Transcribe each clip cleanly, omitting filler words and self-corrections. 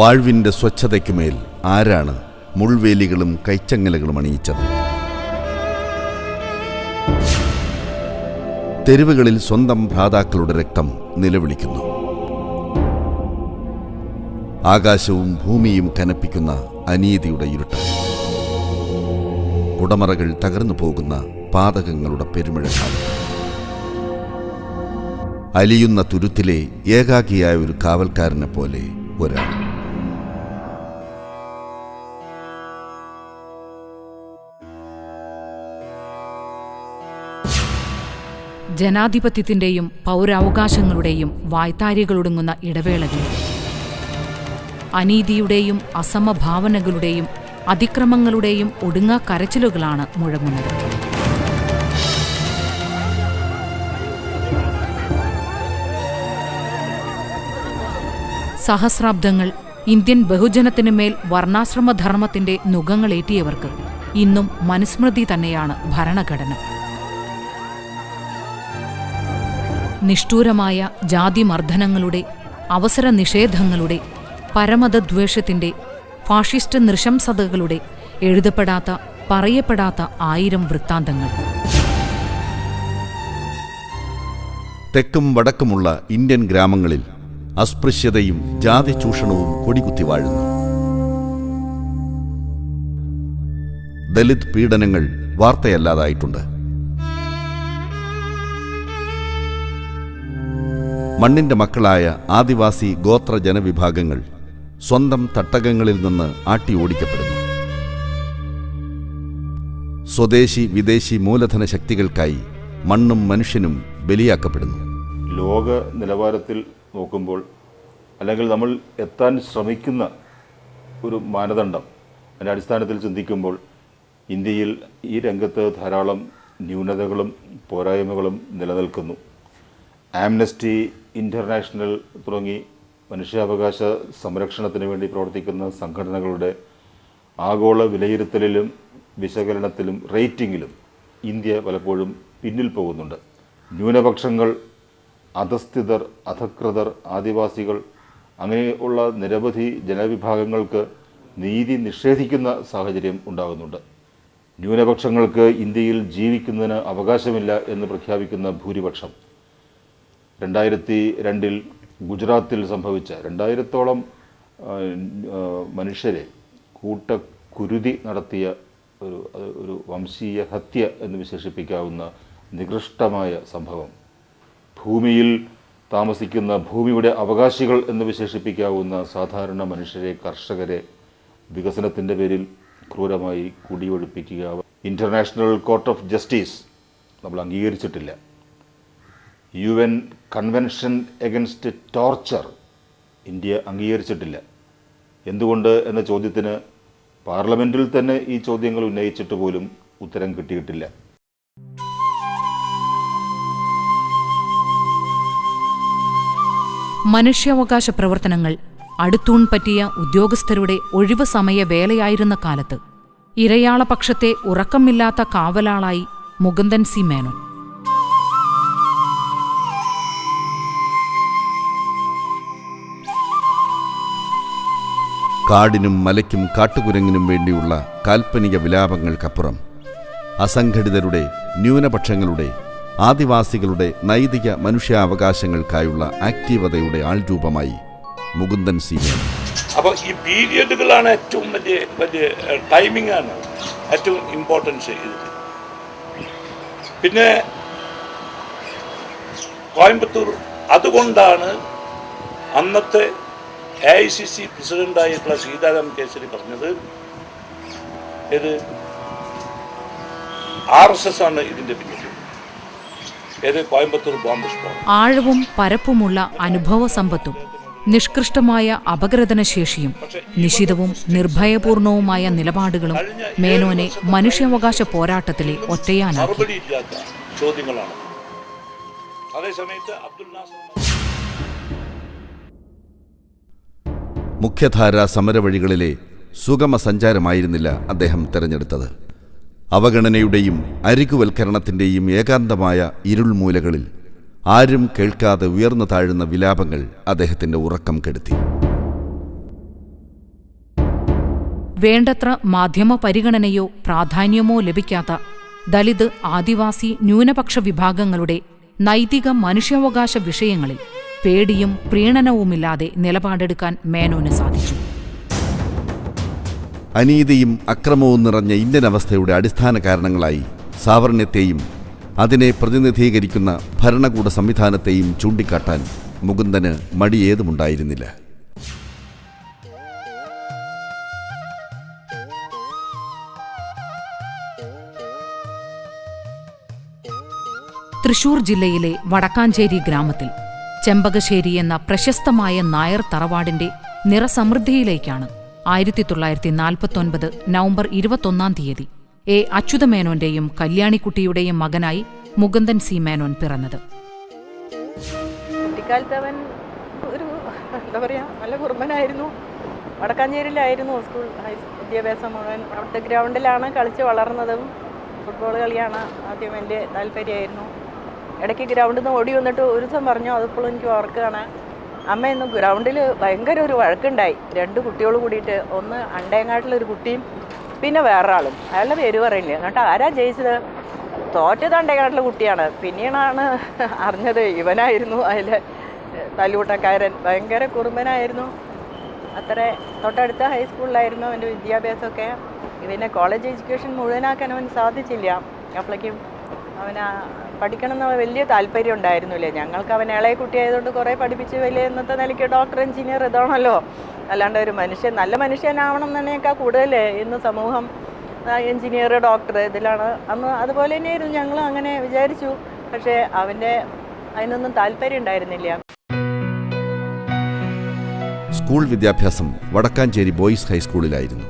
വാഴ്വിൻ്റെ സ്വച്ഛതയ്ക്കുമേൽ ആരാണ് മുൾവേലികളും കൈച്ചങ്ങലകളും അണിയിച്ചത്? തെരുവുകളിൽ സ്വന്തം ഭ്രാതാക്കളുടെ രക്തം നിലവിളിക്കുന്നു. ആകാശവും ഭൂമിയും കനപ്പിക്കുന്ന അനീതിയുടെ ഇരുട്ട്. കുടമറകൾ തകർന്നു പോകുന്ന പാതകങ്ങളുടെ പെരുമഴക്കാലം. അലിയുന്ന തുരുത്തിലെ ഏകാഗിയായ ഒരു കാവൽക്കാരനെ പോലെ ഒരാൾ. ജനാധിപത്യത്തിന്റെയും പൗരാവകാശങ്ങളുടെയും വായ്ത്താരികളൊടുങ്ങുന്ന ഇടവേളകൾ, അനീതിയുടെയും അസമഭാവനകളുടെയും അതിക്രമങ്ങളുടെയും ഒടുങ്ങാ കരച്ചിലുകളാണ് മുഴങ്ങുന്നത്. സഹസ്രാബ്ദങ്ങൾ ഇന്ത്യൻ ബഹുജനത്തിനുമേൽ വർണ്ണാശ്രമധർമ്മത്തിന്റെ നുകങ്ങളേറ്റിയവർക്ക് ഇന്നും മനുസ്മൃതി തന്നെയാണ് ഭരണഘടന. നിഷ്ഠൂരമായ ജാതിമർദ്ദനങ്ങളുടെ, അവസര നിഷേധങ്ങളുടെ, പരമതദ്വേഷത്തിന്റെ, ഫാഷിസ്റ്റ് നൃശംസതകളുടെ എഴുതപ്പെടാത്ത പറയപ്പെടാത്ത 1000 വൃത്താന്തങ്ങൾ. തെക്കും വടക്കുമുള്ള ഇന്ത്യൻ ഗ്രാമങ്ങളിൽ അസ്പൃശ്യതയും ജാതി ചൂഷണവും കൊടികുത്തി വാഴുന്നു. ദലിത് പീഡനങ്ങൾ വാർത്തയല്ലാതായിട്ടുണ്ട്. മണ്ണിന്റെ മക്കളായ ആദിവാസി ഗോത്ര ജനവിഭാഗങ്ങൾ സ്വന്തം തട്ടകങ്ങളിൽ നിന്ന് ആട്ടി ഓടിക്കപ്പെടുന്നു. സ്വദേശി വിദേശി മൂലധന ശക്തികൾക്കായി മണ്ണും മനുഷ്യനും ബലിയാക്കപ്പെടുന്നു. ലോക നിലവാരത്തിൽ നോക്കുമ്പോൾ, അല്ലെങ്കിൽ നമ്മൾ എത്താൻ ശ്രമിക്കുന്ന ഒരു മാനദണ്ഡം, അതിൻ്റെ അടിസ്ഥാനത്തിൽ ചിന്തിക്കുമ്പോൾ ഇന്ത്യയിൽ ഈ രംഗത്ത് ധാരാളം ന്യൂനതകളും പോരായ്മകളും നിലനിൽക്കുന്നു. ആംനസ്റ്റി ഇൻ്റർനാഷണൽ തുടങ്ങി മനുഷ്യാവകാശ സംരക്ഷണത്തിന് വേണ്ടി പ്രവർത്തിക്കുന്ന സംഘടനകളുടെ ആഗോള വിലയിരുത്തലിലും വിശകലനത്തിലും റേറ്റിംഗിലും ഇന്ത്യ പലപ്പോഴും പിന്നിൽ പോകുന്നുണ്ട്. ന്യൂനപക്ഷങ്ങൾ, അധസ്ഥിതർ, അധകൃതർ, ആദിവാസികൾ, അങ്ങനെയുള്ള നിരവധി ജനവിഭാഗങ്ങൾക്ക് നീതി നിഷേധിക്കുന്ന സാഹചര്യം ഉണ്ടാകുന്നുണ്ട്. ന്യൂനപക്ഷങ്ങൾക്ക് ഇന്ത്യയിൽ ജീവിക്കുന്നതിന് അവകാശമില്ല എന്ന് പ്രഖ്യാപിക്കുന്ന ഭൂരിപക്ഷം 2002 ഗുജറാത്തിൽ സംഭവിച്ച 2000-ഓളം മനുഷ്യരെ കൂട്ടക്കുരുതി നടത്തിയ ഒരു വംശീയ ഹത്യ എന്ന് വിശേഷിപ്പിക്കാവുന്ന നികൃഷ്ടമായ സംഭവം, ഭൂമിയിൽ താമസിക്കുന്ന ഭൂമിയുടെ അവകാശികൾ എന്ന് വിശേഷിപ്പിക്കാവുന്ന സാധാരണ മനുഷ്യരെ, കർഷകരെ വികസനത്തിൻ്റെ പേരിൽ ക്രൂരമായി കുടിയൊഴിപ്പിക്കുക. ഇൻ്റർനാഷണൽ കോർട്ട് ഓഫ് ജസ്റ്റിസ് നമ്മൾ അംഗീകരിച്ചിട്ടില്ല. UN convention against torture India അംഗീകരിച്ചിട്ടില്ല. എന്തുകൊണ്ട് എന്ന ചോദ്യത്തിന് പാർലമെൻറ്റിൽ തന്നെ ഈ ചോദ്യങ്ങൾ ഉന്നയിച്ചിട്ട് പോലും ഉത്തരം കിട്ടിയിട്ടില്ല. മനുഷ്യാവകാശ പ്രവർത്തനങ്ങൾ അടുത്തൂൺ പറ്റിയ ഉദ്യോഗസ്ഥരുടെ ഒഴിവു സമയ വേലയായിരുന്ന കാലത്ത് ഇരയാളപക്ഷത്തെ ഉറക്കമില്ലാത്ത കാവലാളായി മുകുന്ദൻ സി മേനോൻ. കാടിനും മലയ്ക്കും കാട്ടുകുരങ്ങിനും വേണ്ടിയുള്ള കാൽപ്പനിക വിലാപങ്ങൾക്കപ്പുറം അസംഘടിതരുടെ, ന്യൂനപക്ഷങ്ങളുടെ, ആദിവാസികളുടെ നൈതിക മനുഷ്യാവകാശങ്ങൾക്കായുള്ള ആക്റ്റീവതയുടെ ആൾരൂപമായി മുകുന്ദൻ സി മേനോൻ. അപ്പോൾ ഈ പീരിയഡുകളാണ് ഏറ്റവും വലിയ ടൈമിംഗ് ആണ് ഏറ്റവും ഇമ്പോർട്ടൻസ്. പിന്നെ കോയമ്പത്തൂർ, അതുകൊണ്ടാണ് അന്നത്തെ AICC പ്രസിഡന്റായിട്ടുള്ള സീതാറാം കേസരി പറഞ്ഞത് ഇത് RSS ആണ് ഇതിന്റെ പിന്നിൽ. കോയമ്പത്തൂർ ബോംബ് സ്ഫോടനം. ആഴവും പരപ്പുമുള്ള അനുഭവ സമ്പത്തും നിഷ്കൃഷ്ടമായ അപഗ്രഥനശേഷിയും നിശിതവും നിർഭയപൂർണവുമായ നിലപാടുകളും മേനോനെ മനുഷ്യാവകാശ പോരാട്ടത്തിലെ ഒറ്റയാനാക്കി. ചോദ്യങ്ങളാണ്. അതേസമയത്ത് അബ്ദുൽ നാസർ മുഖ്യധാരാ സമരവഴികളിലെ സുഗമ സഞ്ചാരമായിരുന്നില്ല അദ്ദേഹം തിരഞ്ഞെടുത്തത്. അവഗണനയുടെയും അരികുവൽക്കരണത്തിൻ്റെയും ഏകാന്തമായ ഇരുൾമൂലകളിൽ ആരും കേൾക്കാതെ ഉയർന്നു താഴുന്ന വിലാപങ്ങൾ അദ്ദേഹത്തിൻ്റെ ഉറക്കം കെടുത്തി. വേണ്ടത്ര മാധ്യമ പരിഗണനയോ പ്രാധാന്യമോ ലഭിക്കാത്ത ദലിത്, ആദിവാസി, ന്യൂനപക്ഷ വിഭാഗങ്ങളുടെ നൈതിക മനുഷ്യാവകാശ വിഷയങ്ങളിൽ പേടിയും പ്രീണനവുമില്ലാതെ നിലപാടെടുക്കാൻ മേനോന് സാധിച്ചു. അനീതിയും അക്രമവും നിറഞ്ഞ ഇന്ത്യൻ അവസ്ഥയുടെ അടിസ്ഥാന കാരണങ്ങളായി സാവർണ്യത്തെയും അതിനെ പ്രതിനിധീകരിക്കുന്ന ഭരണകൂട സംവിധാനത്തെയും ചൂണ്ടിക്കാട്ടാൻ മുകുന്ദന് മടിയേതുമുണ്ടായിരുന്നില്ല. തൃശൂർ ജില്ലയിലെ വടക്കാഞ്ചേരി ഗ്രാമത്തിൽ ചെമ്പകശ്ശേരി എന്ന പ്രശസ്തമായ നായർ തറവാടിന്റെ നിറസമൃദ്ധിയിലേക്കാണ് 1949 നവംബർ 21 എ അച്യുതമേനോന്റെയും കല്യാണിക്കുട്ടിയുടെയും മകനായി മുകുന്ദൻ സി മേനോൻ പിറന്നത്. കുട്ടിക്കാലത്ത് അവൻ ഒരു നല്ല കുറുമ്പനായിരുന്നു. വടക്കാഞ്ചേരിയിലായിരുന്നു സ്കൂൾ വിദ്യാഭ്യാസം മുഴുവൻ. അവിടുത്തെ ഗ്രൗണ്ടിലാണ് കളിച്ച് വളർന്നതും. ഫുട്ബോൾ കളിയാണ് ആദ്യം വലിയ താല്പര്യമായിരുന്നു. ഇടയ്ക്ക് ഗ്രൗണ്ടിൽ നിന്ന് ഓടി വന്നിട്ട് ഒരു ദിവസം പറഞ്ഞു, അതിപ്പോഴും എനിക്ക് ഓർക്കുകയാണ്, അമ്മ ഇന്ന് ഗ്രൗണ്ടിൽ ഭയങ്കര ഒരു വഴക്കുണ്ടായി. 2 കുട്ടികൾ കൂടിയിട്ട്, ഒന്ന് അണ്ടേങ്ങാട്ടിലൊരു കുട്ടിയും പിന്നെ വേറൊരാളും. അയാളുടെ പേര് പറയില്ല. എന്നിട്ട് ആരാ ജയിച്ചത്? തോറ്റത് അണ്ടേങ്ങാട്ടിലെ കുട്ടിയാണ്. പിന്നീടാണ് അറിഞ്ഞത് ഇവനായിരുന്നു അതിൽ തല്ലുകൂട്ടക്കാരൻ. ഭയങ്കര കുറുമ്പനായിരുന്നു. അത്ര തൊട്ടടുത്ത ഹൈസ്കൂളിലായിരുന്നു അവൻ്റെ വിദ്യാഭ്യാസമൊക്കെ. പിന്നെ കോളേജ് എഡ്യൂക്കേഷൻ മുഴുവനാക്കാൻ അവന് സാധിച്ചില്ല. അപ്പോഴേക്കും അവന് പഠിക്കണം എന്ന വലിയ താല്പര്യം ഉണ്ടായിരുന്നില്ല. ഞങ്ങൾക്ക് അവൻ ഇളയ കുട്ടിയായതുകൊണ്ട് കുറേ പഠിപ്പിച്ച് വലിയ ഇന്നത്തെ നിലയ്ക്ക് ഡോക്ടർ, എഞ്ചിനീയർ ഇതാണല്ലോ. അല്ലാണ്ട് ഒരു നല്ല മനുഷ്യനാവണം എന്നതിനേക്കാൾ കൂടുതൽ ഇന്ന് സമൂഹം എഞ്ചിനീയർ, ഡോക്ടർ ഇതിലാണ്. അന്ന് അതുപോലെ തന്നെയായിരുന്നു. ഞങ്ങൾ അങ്ങനെ വിചാരിച്ചു. പക്ഷേ അതിനൊന്നും താല്പര്യം ഉണ്ടായിരുന്നില്ല. സ്കൂൾ വിദ്യാഭ്യാസം വടക്കാഞ്ചേരി ബോയ്സ് ഹൈസ്കൂളിലായിരുന്നു.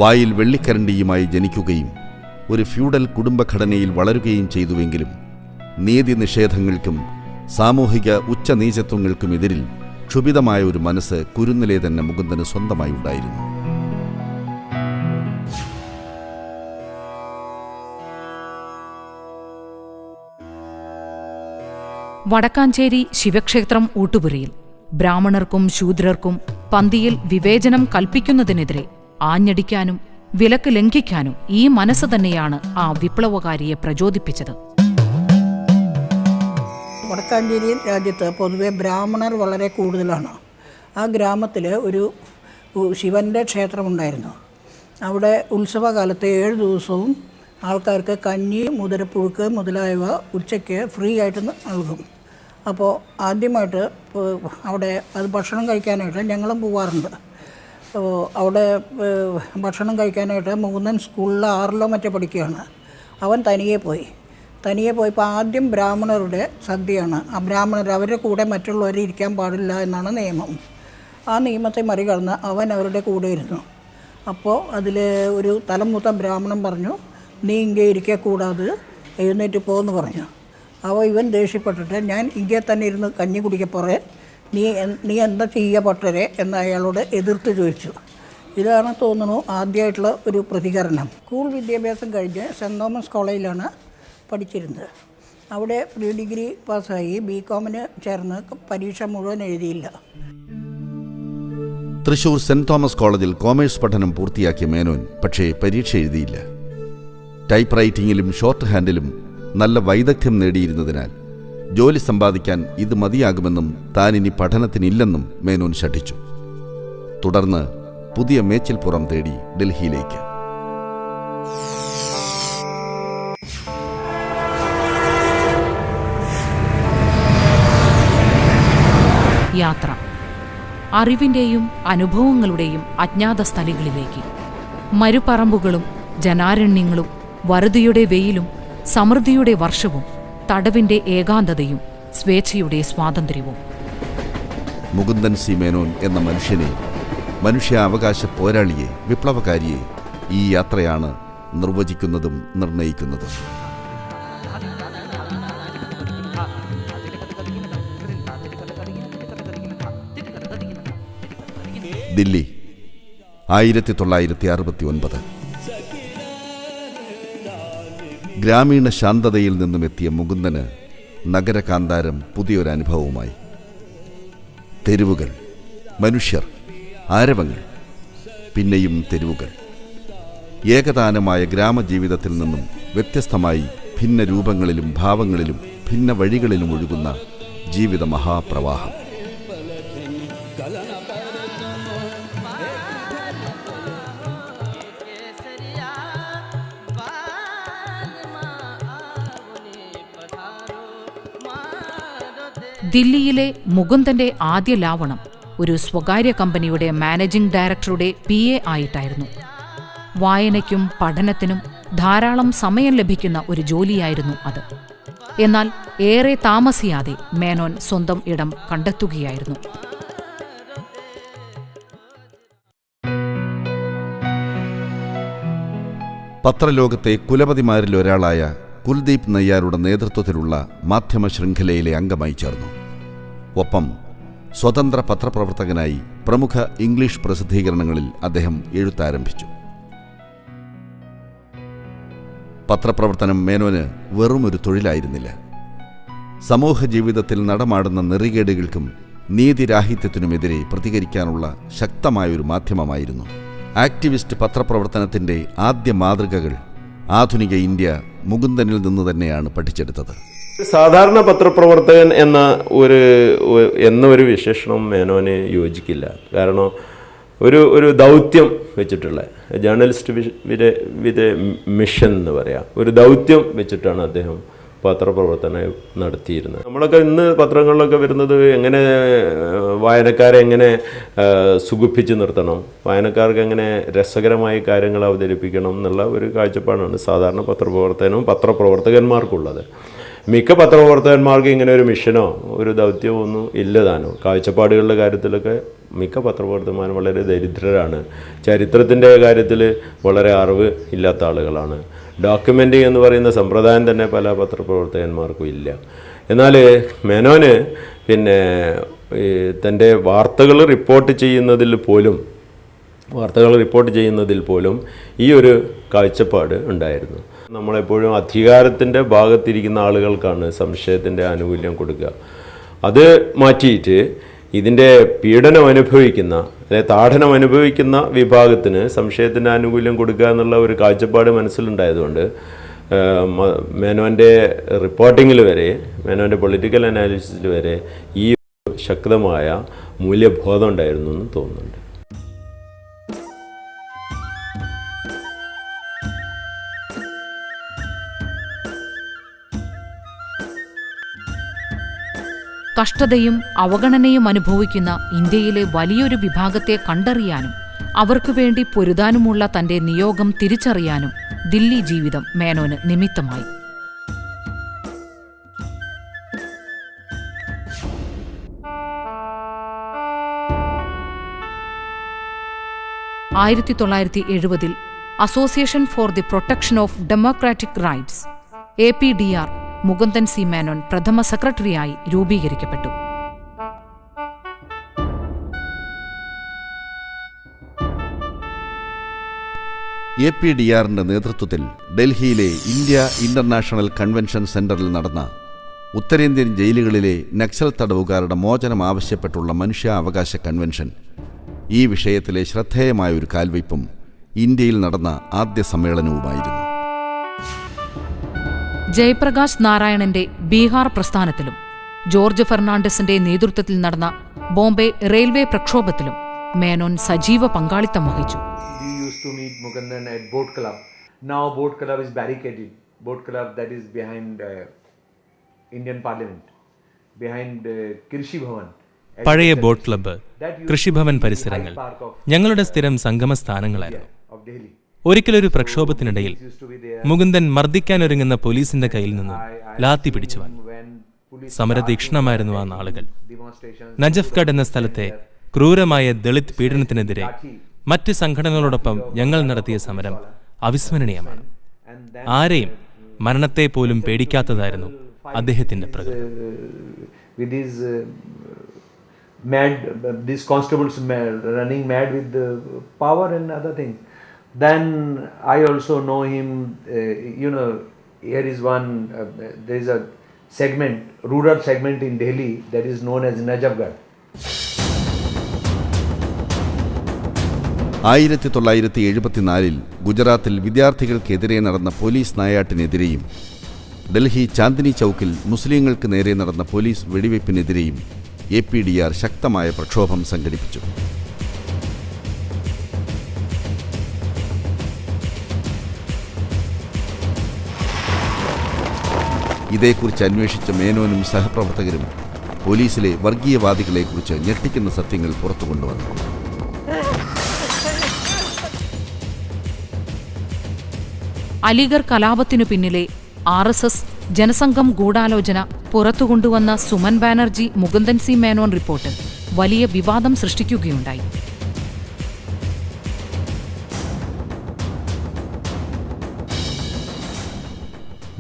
വായിൽ വെള്ളിക്കരണ്ടിയുമായി ജനിക്കുകയും ഒരു ഫ്യൂഡൽ കുടുംബഘടനയിൽ വളരുകയും ചെയ്തുവെങ്കിലും നീതി നിഷേധങ്ങൾക്കും സാമൂഹിക ഉച്ചനീചത്വങ്ങൾക്കുമെതിരിൽ ക്ഷുഭിതമായ ഒരു മനസ്സ് കുരുന്നിലെ തന്നെ മുകുന്ദന് സ്വന്തമായി ഉണ്ടായിരുന്നു. വടക്കാഞ്ചേരി ശിവക്ഷേത്രം ഊട്ടുപുരയിൽ ബ്രാഹ്മണർക്കും ശൂദ്രർക്കും പന്തിയിൽ വിവേചനം കൽപ്പിക്കുന്നതിനെതിരെ ആഞ്ഞടിക്കാനും വിലക്ക് ലംഘിക്കാനും ഈ മനസ്സ് തന്നെയാണ് ആ വിപ്ലവകാരിയെ പ്രചോദിപ്പിച്ചത്. വടക്കാഞ്ചേരി രാജ്യത്ത് പൊതുവെ ബ്രാഹ്മണർ വളരെ കൂടുതലാണ്. ആ ഗ്രാമത്തിൽ ഒരു ശിവൻ്റെ ക്ഷേത്രമുണ്ടായിരുന്നു. അവിടെ ഉത്സവകാലത്ത് 7 ദിവസവും ആൾക്കാർക്ക് കഞ്ഞി, മുതിരപ്പുഴുക്ക് മുതലായവ ഉച്ചയ്ക്ക് ഫ്രീ ആയിട്ട് നൽകും. അപ്പോൾ ആദ്യമായിട്ട് അവിടെ അത് ഭക്ഷണം കഴിക്കാനായിട്ട് ഞങ്ങളും പോവാറുണ്ട്. അവിടെ ഭക്ഷണം കഴിക്കാനായിട്ട് മുകുന്ദൻ സ്കൂളിൽ 6ലോ മറ്റോ പഠിക്കുകയാണ്. അവൻ തനിയെ പോയപ്പോൾ ആദ്യം ബ്രാഹ്മണരുടെ സദ്യയാണ്. ആ ബ്രാഹ്മണർ അവരുടെ കൂടെ മറ്റുള്ളവർ ഇരിക്കാൻ പാടില്ല എന്നാണ് നിയമം. ആ നിയമത്തെ മറികടന്ന് അവൻ അവരുടെ കൂടെ ഇരുന്നു. അപ്പോൾ അതിൽ ഒരു തലമൂത്ത ബ്രാഹ്മണൻ പറഞ്ഞു, നീ ഇங்கே ഇരിക്കക്കൂടാതെ എഴുന്നേറ്റ് പോകുമെന്ന് പറഞ്ഞു. അപ്പോൾ ഇവൻ ദേഷ്യപ്പെട്ടിട്ട്, ഞാൻ ഇங்கே തന്നെ ഇരുന്ന് കഞ്ഞി കുടിക്കപ്പോറേ നീ എന്താ ചെയ്യുക പട്ടരെ എന്ന് അയാളോട് എതിർത്ത് ചോദിച്ചു. ഇതാണ് തോന്നുന്നു ആദ്യമായിട്ടുള്ള ഒരു പ്രതികരണം. സ്കൂൾ വിദ്യാഭ്യാസം കഴിഞ്ഞ് സെൻറ് തോമസ് കോളേജിലാണ് പഠിച്ചിരുന്നത്. അവിടെ പ്രീ ഡിഗ്രി പാസ്സായി. ബികോമിന് ചേർന്ന് പരീക്ഷ മുഴുവൻ എഴുതിയില്ല. തൃശൂർ സെൻറ് തോമസ് കോളേജിൽ കോമേഴ്സ് പഠനം പൂർത്തിയാക്കിയ മേനോൻ പക്ഷേ പരീക്ഷ എഴുതിയില്ല. ടൈപ്പ് റൈറ്റിങ്ങിലും ഷോർട്ട് ഹാൻഡിലും നല്ല വൈദഗ്ധ്യം നേടിയിരുന്നതിനാൽ ജോലി സമ്പാദിക്കാൻ ഇത് മതിയാകുമെന്നും താനിനി പഠനത്തിനില്ലെന്നും മേനോൻ ശഠിച്ചു. തുടർന്ന് പുതിയ മേച്ചിൽപ്പുറം തേടി ഡൽഹിയിലേക്ക്. യാത്ര അറിവിന്റെയും അനുഭവങ്ങളുടെയും അജ്ഞാത സ്ഥലികളിലേക്ക്. മരുപ്പറമ്പുകളും ജനാരണ്യങ്ങളും വറുതിയുടെ വെയിലും സമൃദ്ധിയുടെ വർഷവും തടവിന്റെ ഏകാന്തതയും സ്വേച്ഛയുടെ സ്വാതന്ത്ര്യവും. മുകുന്ദൻ സി മേനോൻ എന്ന മനുഷ്യനെ, മനുഷ്യാവകാശ പോരാളിയെ, വിപ്ലവകാരിയെ ഈ യാത്രയാണ് നിർവചിക്കുന്നതും നിർണയിക്കുന്നതും. ദില്ലി 1969. ഗ്രാമീണ ശാന്തതയിൽ നിന്നുമെത്തിയ മുകുന്ദന് നഗരകാന്താരം പുതിയൊരനുഭവമായി. തെരുവുകൾ, മനുഷ്യർ, ആരവങ്ങൾ, പിന്നെയും തെരുവുകൾ. ഏകതാനമായ ഗ്രാമജീവിതത്തിൽ നിന്നും വ്യത്യസ്തമായി ഭിന്ന രൂപങ്ങളിലും ഭാവങ്ങളിലും ഭിന്ന വഴികളിലും ഒഴുകുന്ന ജീവിത മഹാപ്രവാഹം. ദില്ലിയിലെ മുകുന്ദന്റെ ആദ്യ ലാവണം ഒരു സ്വകാര്യ കമ്പനിയുടെ മാനേജിംഗ് ഡയറക്ടറുടെ PA ആയിട്ടായിരുന്നു. വായനയ്ക്കും പഠനത്തിനും ധാരാളം സമയം ലഭിക്കുന്ന ഒരു ജോലിയായിരുന്നു അത്. എന്നാൽ ഏറെ താമസിയാതെ മേനോൻ സ്വന്തം ഇടം കണ്ടെത്തുകയായിരുന്നു. പത്രലോകത്തെ കുലപതിമാരിൽ ഒരാളായ കുൽദീപ് നയ്യാരുടെ നേതൃത്വത്തിലുള്ള മാധ്യമ ശൃംഖലയിലെ അംഗമായി ചേർന്നു. ഒപ്പം സ്വതന്ത്ര പത്രപ്രവർത്തകനായി പ്രമുഖ ഇംഗ്ലീഷ് പ്രസിദ്ധീകരണങ്ങളിൽ അദ്ദേഹം എഴുത്താരംഭിച്ചു. പത്രപ്രവർത്തനം മേനോന് വെറുമൊരു തൊഴിലായിരുന്നില്ല. സമൂഹ ജീവിതത്തിൽ നടമാടുന്ന നെറികേടുകൾക്കും നീതിരാഹിത്യത്തിനുമെതിരെ പ്രതികരിക്കാനുള്ള ശക്തമായൊരു മാധ്യമമായിരുന്നു. ആക്ടിവിസ്റ്റ് പത്രപ്രവർത്തനത്തിൻ്റെ ആദ്യ മാതൃകകൾ ആധുനിക ഇന്ത്യ മുകുന്ദനിൽ നിന്ന് തന്നെയാണ് പഠിച്ചെടുത്തത്. സാധാരണ പത്രപ്രവർത്തകൻ എന്നൊരു വിശേഷണം മേനോന് യോജിക്കില്ല. കാരണം ഒരു ദൗത്യം വെച്ചിട്ടുള്ള ജേർണലിസ്റ്റ് വിത്ത് മിഷൻ എന്ന് പറയാം, ഒരു ദൗത്യം വെച്ചിട്ടാണ് അദ്ദേഹം പത്രപ്രവർത്തനം നടത്തിയിരുന്നത്. നമ്മളൊക്കെ ഇന്ന് പത്രങ്ങളിലൊക്കെ വരുന്നത് എങ്ങനെ വായനക്കാരെ എങ്ങനെ സുഖിപ്പിച്ച് നിർത്തണം, വായനക്കാർക്ക് എങ്ങനെ രസകരമായി കാര്യങ്ങൾ അവതരിപ്പിക്കണം എന്നുള്ള ഒരു കാഴ്ചപ്പാടാണ് സാധാരണ പത്രപ്രവർത്തകന്മാർക്കുള്ളത്. മിക്ക പത്രപ്രവർത്തകന്മാർക്ക് ഇങ്ങനെ ഒരു മിഷനോ ഒരു ദൗത്യമോ ഒന്നും ഇല്ലതാനോ. കാഴ്ചപ്പാടുകളുടെ കാര്യത്തിലൊക്കെ മിക്ക പത്രപ്രവർത്തകന്മാരും വളരെ ദരിദ്രരാണ്. ചരിത്രത്തിൻ്റെ കാര്യത്തിൽ വളരെ അറിവ് ഇല്ലാത്ത ആളുകളാണ്. ഡോക്യുമെൻറ്റിങ് എന്ന് പറയുന്ന സമ്പ്രദായം തന്നെ പല പത്രപ്രവർത്തകന്മാർക്കും ഇല്ല. എന്നാൽ മേനോന് തൻ്റെ വാർത്തകൾ റിപ്പോർട്ട് ചെയ്യുന്നതിൽ പോലും ഈ ഒരു കാഴ്ചപ്പാട് ഉണ്ടായിരുന്നു. നമ്മളെപ്പോഴും അധികാരത്തിൻ്റെ ഭാഗത്തിരിക്കുന്ന ആളുകൾക്കാണ് സംശയത്തിൻ്റെ ആനുകൂല്യം കൊടുക്കുക. അത് മാറ്റിയിട്ട് ഇതിൻ്റെ പീഡനം അനുഭവിക്കുന്ന താഠനം അനുഭവിക്കുന്ന വിഭാഗത്തിന് സംശയത്തിൻ്റെ ആനുകൂല്യം കൊടുക്കുക എന്നുള്ള ഒരു കാഴ്ചപ്പാട് മനസ്സിലുണ്ടായതുകൊണ്ട് മേനോൻ്റെ റിപ്പോർട്ടിങ്ങിൽ വരെ, മേനോൻ്റെ പൊളിറ്റിക്കൽ അനാലിസിസിൽ വരെ ഈ ശക്തമായ മൂല്യബോധം ഉണ്ടായിരുന്നു എന്ന് തോന്നുന്നുണ്ട്. കഷ്ടതയും അവഗണനയും അനുഭവിക്കുന്ന ഇന്ത്യയിലെ വലിയൊരു വിഭാഗത്തെ കണ്ടറിയാനും അവർക്കു വേണ്ടി പൊരുതാനുമുള്ള തന്റെ നിയോഗം തിരിച്ചറിയാനും ദില്ലി ജീവിതം മേനോന് നിമിത്തമായി. ആയിരത്തി 1970 association for the protection of democratic rights APDR Mukundan C Menon പ്രഥമ സെക്രട്ടറിയായി രൂപീകരിക്കപ്പെട്ടു. APDRന്റെ നേതൃത്വത്തിൽ ഡൽഹിയിലെ ഇന്ത്യ ഇന്റർനാഷണൽ കൺവെൻഷൻ സെന്ററിൽ നടന്ന ഉത്തരേന്ത്യൻ ജയിലുകളിലെ നക്സൽ തടവുകാരുടെ മോചനം ആവശ്യപ്പെട്ടുള്ള മനുഷ്യാവകാശ കൺവെൻഷൻ ഈ വിഷയത്തിലെ ശ്രദ്ധേയമായ ഒരു കാൽവയ്പും ഇന്ത്യയിൽ നടന്ന ആദ്യ സമ്മേളനവുമായിരുന്നു. ജയപ്രകാശ് നാരായണന്റെ ബീഹാർ പ്രസ്ഥാനത്തിലും ജോർജ് ഫെർണാണ്ടസിന്റെ നേതൃത്വത്തിൽ നടന്ന ബോംബെ റെയിൽവേ പ്രക്ഷോഭത്തിലും മേനോൻ സജീവ പങ്കാളിത്തം വഹിച്ചു. We used to meet Mukundan at Boat Club. Now Boat Club is barricaded. Boat Club that is behind Indian Parliament, behind Krishi Bhavan. പഴയ ബോട്ട് ക്ലബ്ബ്, കൃഷിഭവൻ പരിസരങ്ങൾ ഞങ്ങളുടെ സ്ഥിരം സംഗമ സ്ഥാനങ്ങളായിരുന്നു. ഒരിക്കലൊരു പ്രക്ഷോഭത്തിനിടയിൽ മുകുന്ദൻ മർദ്ദിക്കാനൊരുങ്ങുന്ന പോലീസിന്റെ കയ്യിൽ നിന്നും ലാത്തി പിടിച്ചു വാങ്ങി. സമരതീക്ഷ്ണമായിരുന്നു ആ നാളുകൾ. നജഫ്ഗഡ് എന്ന സ്ഥലത്തെ ക്രൂരമായ ദളിത് പീഡനത്തിനെതിരെ മറ്റ് സംഘടനകളോടൊപ്പം ഞങ്ങൾ നടത്തിയ സമരം അവിസ്മരണീയമാണ്. ആരെയും മരണത്തെ പോലും പേടിക്കാത്തതായിരുന്നു അദ്ദേഹത്തിന്റെ പ്രകൃതി. These constables running mad with the power and other things. Then I also know him, here is one, there is a segment, rural segment in Delhi that is known as Najafgarh. 1974 ഗുജറാത്തിൽ വിദ്യാർത്ഥികൾക്കെതിരെ നടന്ന police നായാട്ടിനെതിരെയും Delhi Chandini ചൗക്കിൽ മുസ്ലിങ്ങൾക്ക് നേരെ നടന്ന police വെടിവയ്പ്പിനെതിരെയും APDR ശക്തമായ പ്രക്ഷോഭം സംഘടിപ്പിച്ചു. ഇതേക്കുറിച്ച് അന്വേഷിച്ച മേനോനും സഹപ്രവർത്തകരും പോലീസിലെ വർഗീയവാദികളെക്കുറിച്ച് ഞെട്ടിക്കുന്ന സത്യങ്ങൾ പുറത്തു കൊണ്ടുവന്നു. അലിഗർ കലാപത്തിനു പിന്നിലെ RSS ജനസംഘം ഗൂഢാലോചന പുറത്തുകൊണ്ടുവന്ന സുമൻ ബാനർജി മുകുന്ദൻ സി മേനോൻ റിപ്പോർട്ട് വലിയ വിവാദം സൃഷ്ടിക്കുകയുണ്ടായി.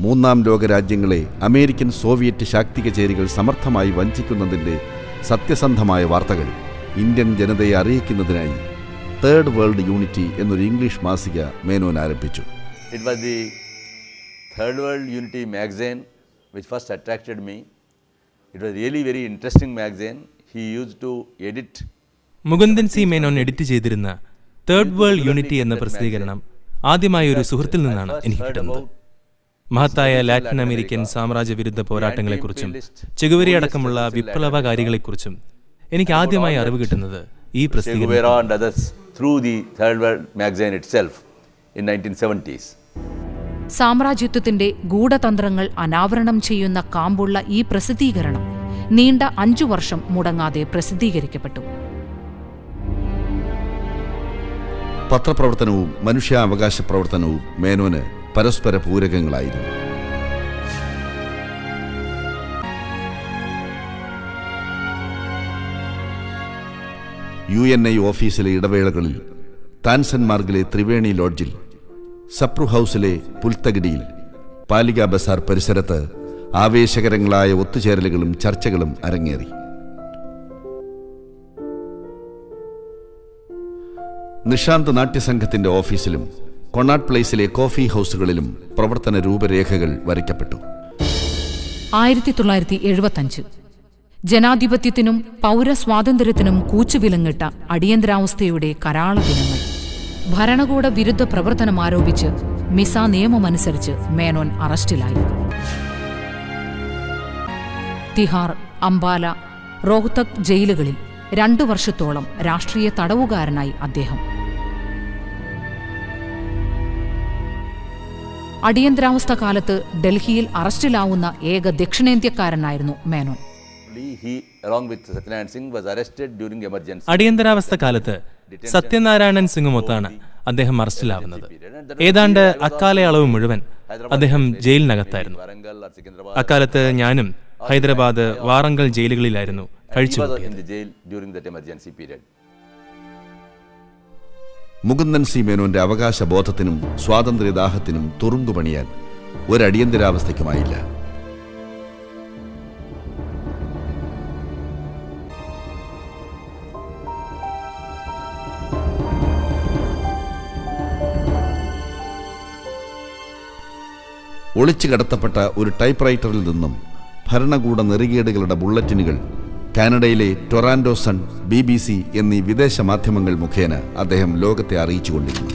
മൂന്നാം ലോകരാജ്യങ്ങളെ അമേരിക്കൻ സോവിയറ്റ് ശാക്തിക ചേരികൾ സമർത്ഥമായി വഞ്ചിക്കുന്നതിൻ്റെ സത്യസന്ധമായ വാർത്തകൾ ഇന്ത്യൻ ജനതയെ അറിയിക്കുന്നതിനായി തേർഡ് വേൾഡ് യൂണിറ്റി എന്നൊരു ഇംഗ്ലീഷ് മാസിക മേനോൻ ആരംഭിച്ചു. It was the Third World Unity magazine which first attracted me. It was really very interesting magazine. He used to edit. Mukundan C Menon edit ചെയ്തിരുന്ന തേർഡ് വേൾഡ് യൂണിറ്റി എന്ന പ്രസിദ്ധീകരണം ആദ്യമായി ഒരു സുഹൃത്തിൽ നിന്നാണ് എനിക്ക് കിട്ടുന്നത്. മഹത്തായ ലാറ്റിൻ അമേരിക്കൻ സാമ്രാജ്യവിരുദ്ധ പോരാട്ടങ്ങളെക്കുറിച്ചും ചെഗുവേര അടക്കമുള്ള വിപ്ലവകാരികളെക്കുറിച്ചും എനിക്ക് ആദ്യമായി അറിവ് കിട്ടുന്നത് ഈ പ്രസിദ്ധീകരണം. സാമ്രാജ്യത്വത്തിന്റെ ഗൂഢതന്ത്രങ്ങൾ അനാവരണം ചെയ്യുന്ന കാമ്പുള്ള ഈ പ്രസിദ്ധീകരണം നീണ്ട 5 വർഷം മുടങ്ങാതെ പ്രസിദ്ധീകരിക്കപ്പെട്ടു. പത്രപ്രവർത്തനവും മനുഷ്യാവകാശ പ്രവർത്തനവും മേനോന് പരസ്പര പൂരകങ്ങളായിരുന്നു. UNI ഓഫീസിലെ ഇടവേളകളിൽ താൻസൻമാർഗിലെ ത്രിവേണി ലോഡ്ജിൽ, സപ്രു ഹൗസിലെ പുൽത്തഗഡിയിൽ, പാലിക ബസാർ പരിസരത്ത് ആവേശകരങ്ങളായ ഒത്തുചേരലുകളും ചർച്ചകളും അരങ്ങേറി. നിഷാന്ത് നാട്യസംഘത്തിന്റെ ഓഫീസിലും കൊണാട്ട് പ്ലേസിലെ കോഫി ഹൗസുകളിലും പ്രവർത്തന രൂപരേഖകൾ വരയ്ക്കപ്പെട്ടു. 1975 ജനാധിപത്യത്തിനും പൗരസ്വാതന്ത്ര്യത്തിനും കൂച്ചുവിലങ്ങിട്ട അടിയന്തരാവസ്ഥയുടെ കരാള ദിനങ്ങൾ. ഭരണകൂട വിരുദ്ധ പ്രവർത്തനം ആരോപിച്ച് മിസ നിയമമനുസരിച്ച് മേനോൻ അറസ്റ്റിലായി. തിഹാർ, അംബാല, റോഹ്തക് ജയിലുകളിൽ 2 വർഷത്തോളം രാഷ്ട്രീയ തടവുകാരനായി അദ്ദേഹം. അടിയന്തരാവസ്ഥ കാലത്ത് ഡൽഹിയിൽ അറസ്റ്റിലാവുന്ന ഏക ദക്ഷിണേന്ത്യക്കാരനായിരുന്നു മേനോൻ. അടിയന്തരാവസ്ഥ കാലത്ത് സത്യനാരായണൻ സിംഗുമൊത്താണ് അദ്ദേഹം അറസ്റ്റിലാവുന്നത്. ഏതാണ്ട് അക്കാലയളവ് മുഴുവൻ അദ്ദേഹം ജയിലിനകത്തായിരുന്നു. അക്കാലത്ത് ഞാനും ഹൈദരാബാദ്, വാറങ്കൽ ജയിലുകളിലായിരുന്നു കഴിച്ചുകൂട്ടിയത്. മുകുന്ദൻ സി മേനോന്റെ അവകാശബോധത്തിനും സ്വാതന്ത്ര്യദാഹത്തിനും തുറുങ്കുപണിയാൻ ഒരടിയന്തരാവസ്ഥയ്ക്കുമായില്ല. ഒളിച്ചു കടത്തപ്പെട്ട ഒരു ടൈപ്പ് റൈറ്ററിൽ നിന്നും ഭരണകൂട നെറികേടുകളുടെ ബുള്ളറ്റിനുകൾ കാനഡയിലെ ടൊറാൻഡോ സൺ, BBC എന്നീ വിദേശ മാധ്യമങ്ങൾ മുഖേന അദ്ദേഹം ലോകത്തെ അറിയിച്ചുകൊണ്ടിരുന്നു.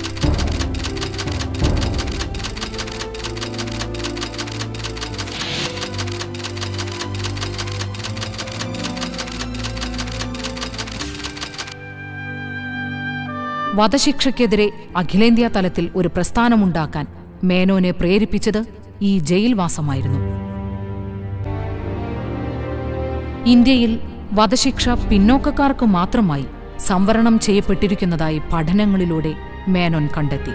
വധശിക്ഷയ്ക്കെതിരെ അഖിലേന്ത്യാ തലത്തിൽ ഒരു പ്രസ്ഥാനമുണ്ടാക്കാൻ മേനോനെ പ്രേരിപ്പിച്ചത് ഈ ജയിൽവാസമായിരുന്നു. ഇന്ത്യയിൽ വധശിക്ഷ പിന്നോക്കക്കാർക്ക് മാത്രമായി സംവരണം ചെയ്യപ്പെട്ടിരിക്കുന്നതായി പഠനങ്ങളിലൂടെ മേനോൻ കണ്ടെത്തി.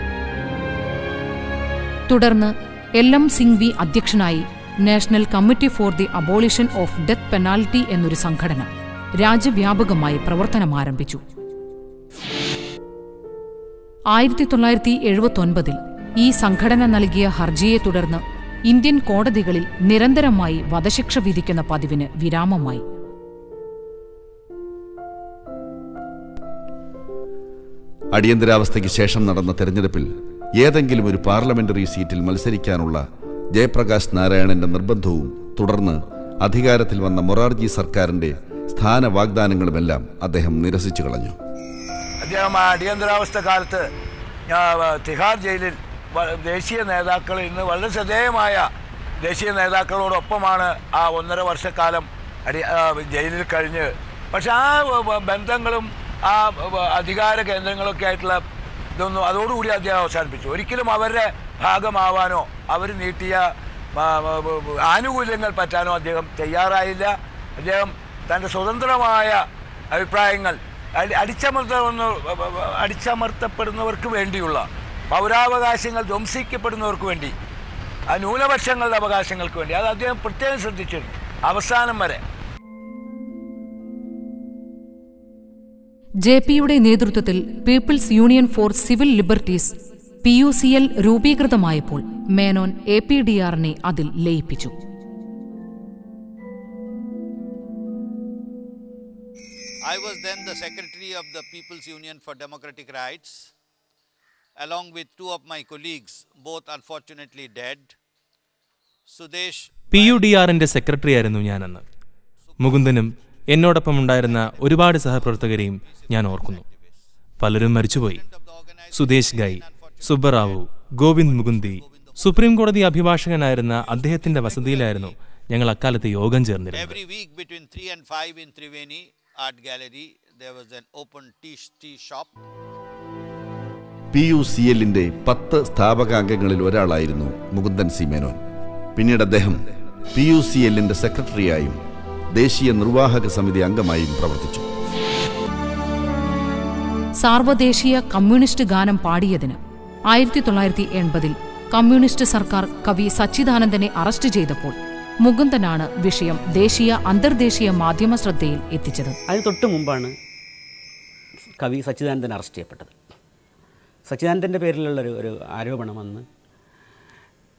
തുടർന്ന് LM സിംഗ്വി അധ്യക്ഷനായി national committee for the abolition of death penalty എന്നൊരു സംഘടന രാജ്യവ്യാപകമായി പ്രവർത്തനമാരംഭിച്ചു. 1979 ഈ സംഘടന നൽകിയ ഹർജിയെ തുടർന്ന് ഇന്ത്യൻ കോടതികളിൽ നിരന്തരമായി വധശിക്ഷ വിധിക്കുന്ന പതിവിന് വിരാമമായി. അടിയന്തരാവസ്ഥയ്ക്ക് ശേഷം നടന്ന തെരഞ്ഞെടുപ്പിൽ ഏതെങ്കിലും ഒരു പാർലമെന്ററി സീറ്റിൽ മത്സരിക്കാനുള്ള ജയപ്രകാശ് നാരായണന്റെ നിർബന്ധവും തുടർന്ന് അധികാരത്തിൽ വന്ന മൊറാർജി സർക്കാരിൻ്റെ സ്ഥാന വാഗ്ദാനങ്ങളുമെല്ലാം അദ്ദേഹം നിരസിച്ചു കളഞ്ഞു. അദ്ദേഹം ആ അടിയന്തരാവസ്ഥ കാലത്ത് തിഹാർ ജയിലിൽ ദേശീയ നേതാക്കൾ ഇന്ന് വളരെ ശ്രദ്ധേയമായ ദേശീയ നേതാക്കളോടൊപ്പമാണ് ആ 1.5 വർഷക്കാലം ജയിലിൽ കഴിഞ്ഞ്. പക്ഷെ ആ ബന്ധങ്ങളും ആ അധികാര കേന്ദ്രങ്ങളൊക്കെ ആയിട്ടുള്ള ഇതൊന്നും അതോടുകൂടി അദ്ദേഹം അവസാനിപ്പിച്ചു. ഒരിക്കലും അവരുടെ ഭാഗമാവാനോ അവർ നീട്ടിയ ആനുകൂല്യങ്ങൾ പറ്റാനോ അദ്ദേഹം തയ്യാറായില്ല. അദ്ദേഹം തൻ്റെ സ്വതന്ത്രമായ അഭിപ്രായങ്ങൾ അടിച്ചമർത്തപ്പെടുന്നവർക്ക് വേണ്ടിയുള്ള പൗരാവകാശങ്ങൾ ധ്വംസിക്കപ്പെടുന്നവർക്ക് വേണ്ടി, ആ ന്യൂനപക്ഷങ്ങളുടെ അവകാശങ്ങൾക്ക് വേണ്ടി അത് അദ്ദേഹം പ്രത്യേകം ശ്രദ്ധിച്ചിരുന്നു അവസാനം വരെ. ജെപിയുടെ നേതൃത്വത്തിൽ people's union for civil liberties PUCL രൂപീകൃതമായപ്പോൾ മേനോൻ APDRനെ അതിൽ ലയിപ്പിച്ചു. I was then the secretary of the People's Union for Democratic Rights, along with 2 of my colleagues, both unfortunately dead. Sudesh PUDRന്റെ സെക്രട്ടറി ആയിരുന്നു ഞാനെന്ന്. മുകുന്ദനും എന്നോടൊപ്പം ഉണ്ടായിരുന്ന ഒരുപാട് സഹപ്രവർത്തകരെയും ഞാൻ ഓർക്കുന്നു. പലരും മരിച്ചുപോയി. സുദേശ് ഗൈ, സുബ്ബറാവു, ഗോവിന്ദ് മുകുന്ദി, സുപ്രീം കോടതി അഭിഭാഷകനായിരുന്ന അദ്ദേഹത്തിന്റെ വസതിയിലായിരുന്നു ഞങ്ങൾ അക്കാലത്ത് യോഗം ചേർന്നിരുന്നത്. Every week between 3 and 5 in Triveni Art Gallery there was an open tea shop. PUCLന്റെ 10 സ്ഥാപകാംഗങ്ങളിൽ ഒരാളായിരുന്നു മുകുന്ദൻ സി മേനോൻ. പിന്നീട് അദ്ദേഹം PUCLന്റെ സെക്രട്ടറിയായും ദേശീയ നിർവാഹക സമിതി അംഗമായും പ്രവർത്തിച്ചു. സാർവദേശീയ കമ്മ്യൂണിസ്റ്റ് ഗാനം പാടിയതിന് 1980 കമ്മ്യൂണിസ്റ്റ് സർക്കാർ കവി സച്ചിദാനന്ദനെ അറസ്റ്റ് ചെയ്തപ്പോൾ മുകുന്ദനാണ് വിഷയം ദേശീയ അന്തർദേശീയ മാധ്യമ ശ്രദ്ധയിൽ എത്തിച്ചത്. അതിന് തൊട്ട് മുമ്പാണ് കവി സച്ചിദാനന്ദൻ അറസ്റ്റ് ചെയ്യപ്പെട്ടത്. സച്ചിദാനന്ദൻ്റെ പേരിലുള്ള ഒരു ആരോപണം വന്ന്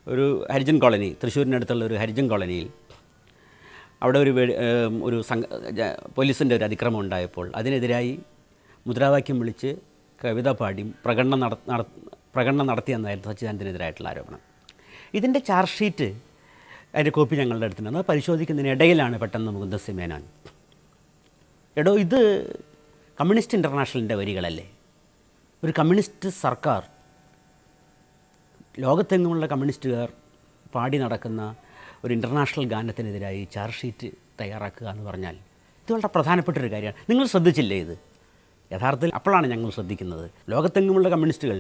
ഒരു ഹരിജൻ കോളനി, തൃശ്ശൂരിനടുത്തുള്ള ഒരു ഹരിജൻ കോളനിയിൽ അവിടെ ഒരു പോലീസിൻ്റെ ഒരു അതിക്രമം ഉണ്ടായപ്പോൾ അതിനെതിരായി മുദ്രാവാക്യം വിളിച്ച് കവിത പാടി പ്രകടനം നടത്തിയെന്നായിരുന്നു സച്ചിദാനന്ദനെതിരായിട്ടുള്ള ആരോപണം. ഇതിൻ്റെ ചാർജ് ഷീറ്റ് അതിൻ്റെ കോപ്പി ഞങ്ങളുടെ അടുത്തുണ്ട്. അത് പരിശോധിക്കുന്നതിനിടയിലാണ് പെട്ടെന്ന് മുകുന്ദൻ സി മേനോൻ, എടോ ഇത് കമ്മ്യൂണിസ്റ്റ് ഇൻ്റർനാഷണലിൻ്റെ വരികളല്ലേ, ഒരു കമ്മ്യൂണിസ്റ്റ് സർക്കാർ, ലോകത്തെങ്ങുമുള്ള കമ്മ്യൂണിസ്റ്റുകാർ പാടി നടക്കുന്ന ഒരു ഇൻ്റർനാഷണൽ ഗാനത്തിനെതിരായി ചാർജ് ഷീറ്റ് തയ്യാറാക്കുക എന്ന് പറഞ്ഞാൽ ഇത് വളരെ പ്രധാനപ്പെട്ടൊരു കാര്യമാണ്. നിങ്ങൾ ശ്രദ്ധിച്ചില്ലേ ഇത്? യഥാർത്ഥത്തിൽ അപ്പോഴാണ് ഞങ്ങൾ ശ്രദ്ധിക്കുന്നത്. ലോകത്തെങ്ങുമുള്ള കമ്മ്യൂണിസ്റ്റുകൾ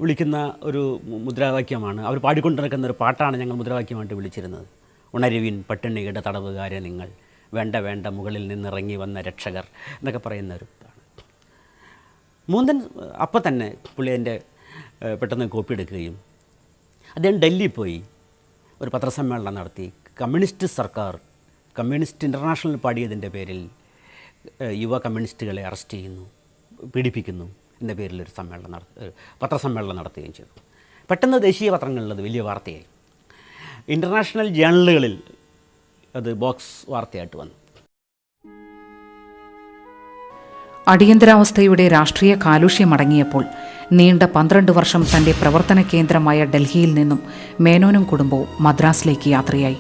വിളിക്കുന്ന ഒരു മുദ്രാവാക്യമാണ്, അവർ പാടിക്കൊണ്ട് നടക്കുന്ന ഒരു പാട്ടാണ് ഞങ്ങൾ മുദ്രാവാക്യമായിട്ട് വിളിച്ചിരുന്നത്. ഉണരുവിൻ പട്ടിണിയുടെ തടവുകാരെ നിങ്ങൾ, വേണ്ട വേണ്ട മുകളിൽ നിന്നിറങ്ങി വന്ന രക്ഷകർ എന്നൊക്കെ പറയുന്ന ഒരു ഇതാണ്. മുകുന്ദൻ അപ്പം തന്നെ പുള്ളി അതിൻ്റെ പെട്ടെന്ന് കോപ്പി എടുക്കുകയും അദ്ദേഹം ഡൽഹിയിൽ പോയി ഒരു പത്രസമ്മേളനം നടത്തി. കമ്മ്യൂണിസ്റ്റ് സർക്കാർ കമ്മ്യൂണിസ്റ്റ് ഇൻ്റർനാഷണൽ പാടിയതിൻ്റെ പേരിൽ യുവ കമ്മ്യൂണിസ്റ്റുകളെ അറസ്റ്റ് ചെയ്യുന്നു, പീഡിപ്പിക്കുന്നു എന്ന പേരിലൊരു പത്രസമ്മേളനം നടത്തുകയും ചെയ്തു. പെട്ടെന്ന് ദേശീയ പത്രങ്ങളിൽ അത് വലിയ വാർത്തയായി. ഇൻ്റർനാഷണൽ ജേണലുകളിൽ അത് ബോക്സ് വാർത്തയായിട്ട് വന്നു. അടിയന്തരാവസ്ഥയുടെ രാഷ്ട്രീയ കാലുഷ്യമടങ്ങിയപ്പോൾ നീണ്ട 12 വർഷം തന്റെ പ്രവർത്തന കേന്ദ്രമായ ഡൽഹിയിൽ നിന്നും മേനോനും കുടുംബവും മദ്രാസിലേക്ക് യാത്രയായി.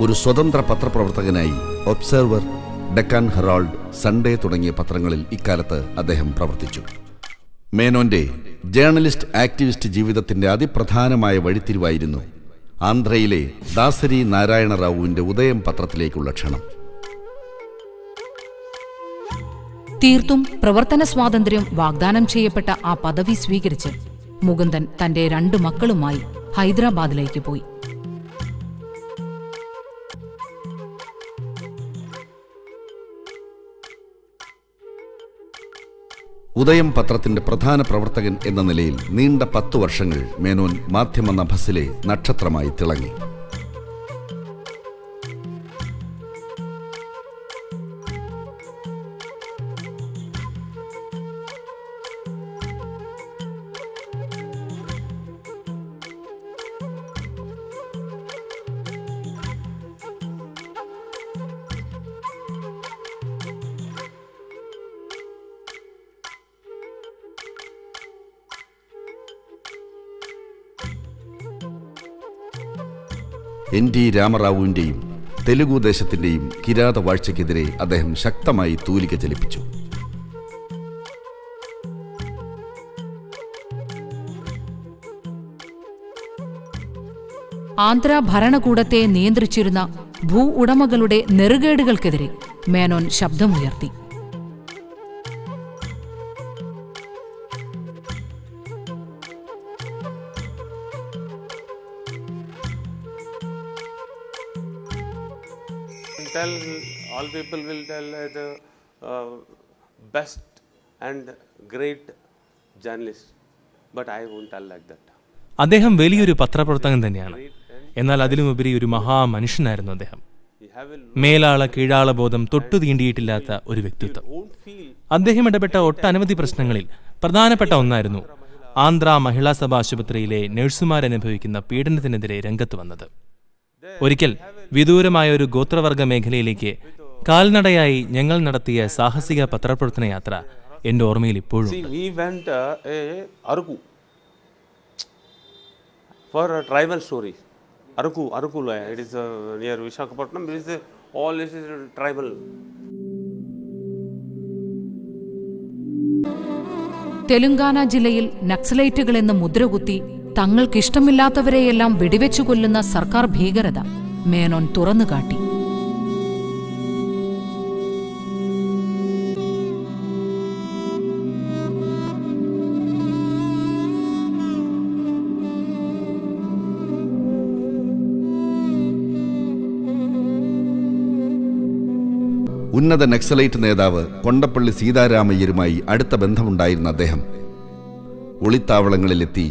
ഒരു സ്വതന്ത്ര പത്രപ്രവർത്തകനായി ഒബ്സർവർ, ഡെക്കാൻ ഹെറാൾഡ്, സൺഡേ തുടങ്ങിയ പത്രങ്ങളിൽ ഇക്കാലത്ത് അദ്ദേഹം പ്രവർത്തിച്ചു. മേനോന്റെ ജേർണലിസ്റ്റ് ആക്ടിവിസ്റ്റ് ജീവിതത്തിന്റെ അതിപ്രധാനമായ വഴിത്തിരിവായിരുന്നു ആന്ധ്രയിലെ ദാസരി നാരായണ റാവുവിന്റെ ഉദയം പത്രത്തിലേക്കുള്ള ക്ഷണം. തീർത്തും പ്രവർത്തന സ്വാതന്ത്ര്യം വാഗ്ദാനം ചെയ്യപ്പെട്ട ആ പദവി സ്വീകരിച്ച് മുകുന്ദൻ തന്റെ 2 മക്കളുമായി ഹൈദരാബാദിലേക്ക് പോയി. ഉദയം പത്രത്തിന്റെ പ്രധാന പ്രവർത്തകൻ എന്ന നിലയിൽ നീണ്ട 10 വർഷങ്ങൾ മേനോൻ മാധ്യമ നഭസിലെ നക്ഷത്രമായി തിളങ്ങി. NT രാമറാവുവിൻ്റെയും തെലുഗു ദേശത്തിൻ്റെയും കിരാത വാഴ്ചയ്ക്കെതിരെ അദ്ദേഹം ശക്തമായി തൂലിക ചലിപ്പിച്ചു. ആന്ധ്ര ഭരണകൂടത്തെ നിയന്ത്രിച്ചിരുന്ന ഭൂ ഉടമകളുടെ നെറുകേടുകൾക്കെതിരെ മേനോൻ ശബ്ദമുയർത്തി. All people will tell the best and great journalist, but I won't tell like that. അദ്ദേഹം വലിയൊരു പത്രപ്രവർത്തകൻ തന്നെയാണ്. എന്നാൽ അതിലുമുപരി ഒരു മഹാമനുഷ്യനായിരുന്നു അദ്ദേഹം. മേലാള കീഴാള ബോധം തൊട്ടു തീണ്ടിയിട്ടില്ലാത്ത ഒരു വ്യക്തിത്വം. അദ്ദേഹം ഇടപെട്ട ഒട്ടനവധി പ്രശ്നങ്ങളിൽ പ്രധാനപ്പെട്ട ഒന്നായിരുന്നു ആന്ധ്ര മഹിളാ സഭ ആശുപത്രിയിലെ നഴ്സുമാരനുഭവിക്കുന്ന പീഡനത്തിനെതിരെ രംഗത്ത് വന്നത്. ഒരിക്കൽ വിദൂരമായ ഒരു ഗോത്രവർഗ മേഖലയിലേക്ക് കാൽനടയായി ഞങ്ങൾ നടത്തിയ സാഹസിക പത്രപ്രവർത്തന യാത്ര എന്റെ ഓർമ്മയിൽ ഇപ്പോഴും. For a tribal story, Araku, it is near Visakhapatnam. It is all this is tribal. Telangana ജില്ലയിൽ നക്സലൈറ്റുകൾ എന്ന് മുദ്രകുത്തി തങ്ങൾക്കിഷ്ടമില്ലാത്തവരെയെല്ലാം വെടിവെച്ചു കൊല്ലുന്ന സർക്കാർ ഭീകരത മേനോൻ തുറന്നുകാട്ടി. ഉന്നത നക്സലൈറ്റ് നേതാവ് കൊണ്ടപ്പള്ളി സീതാരാമയ്യരുമായി അടുത്ത ബന്ധമുണ്ടായിരുന്ന അദ്ദേഹം ഒളിത്താവളങ്ങളിലെത്തി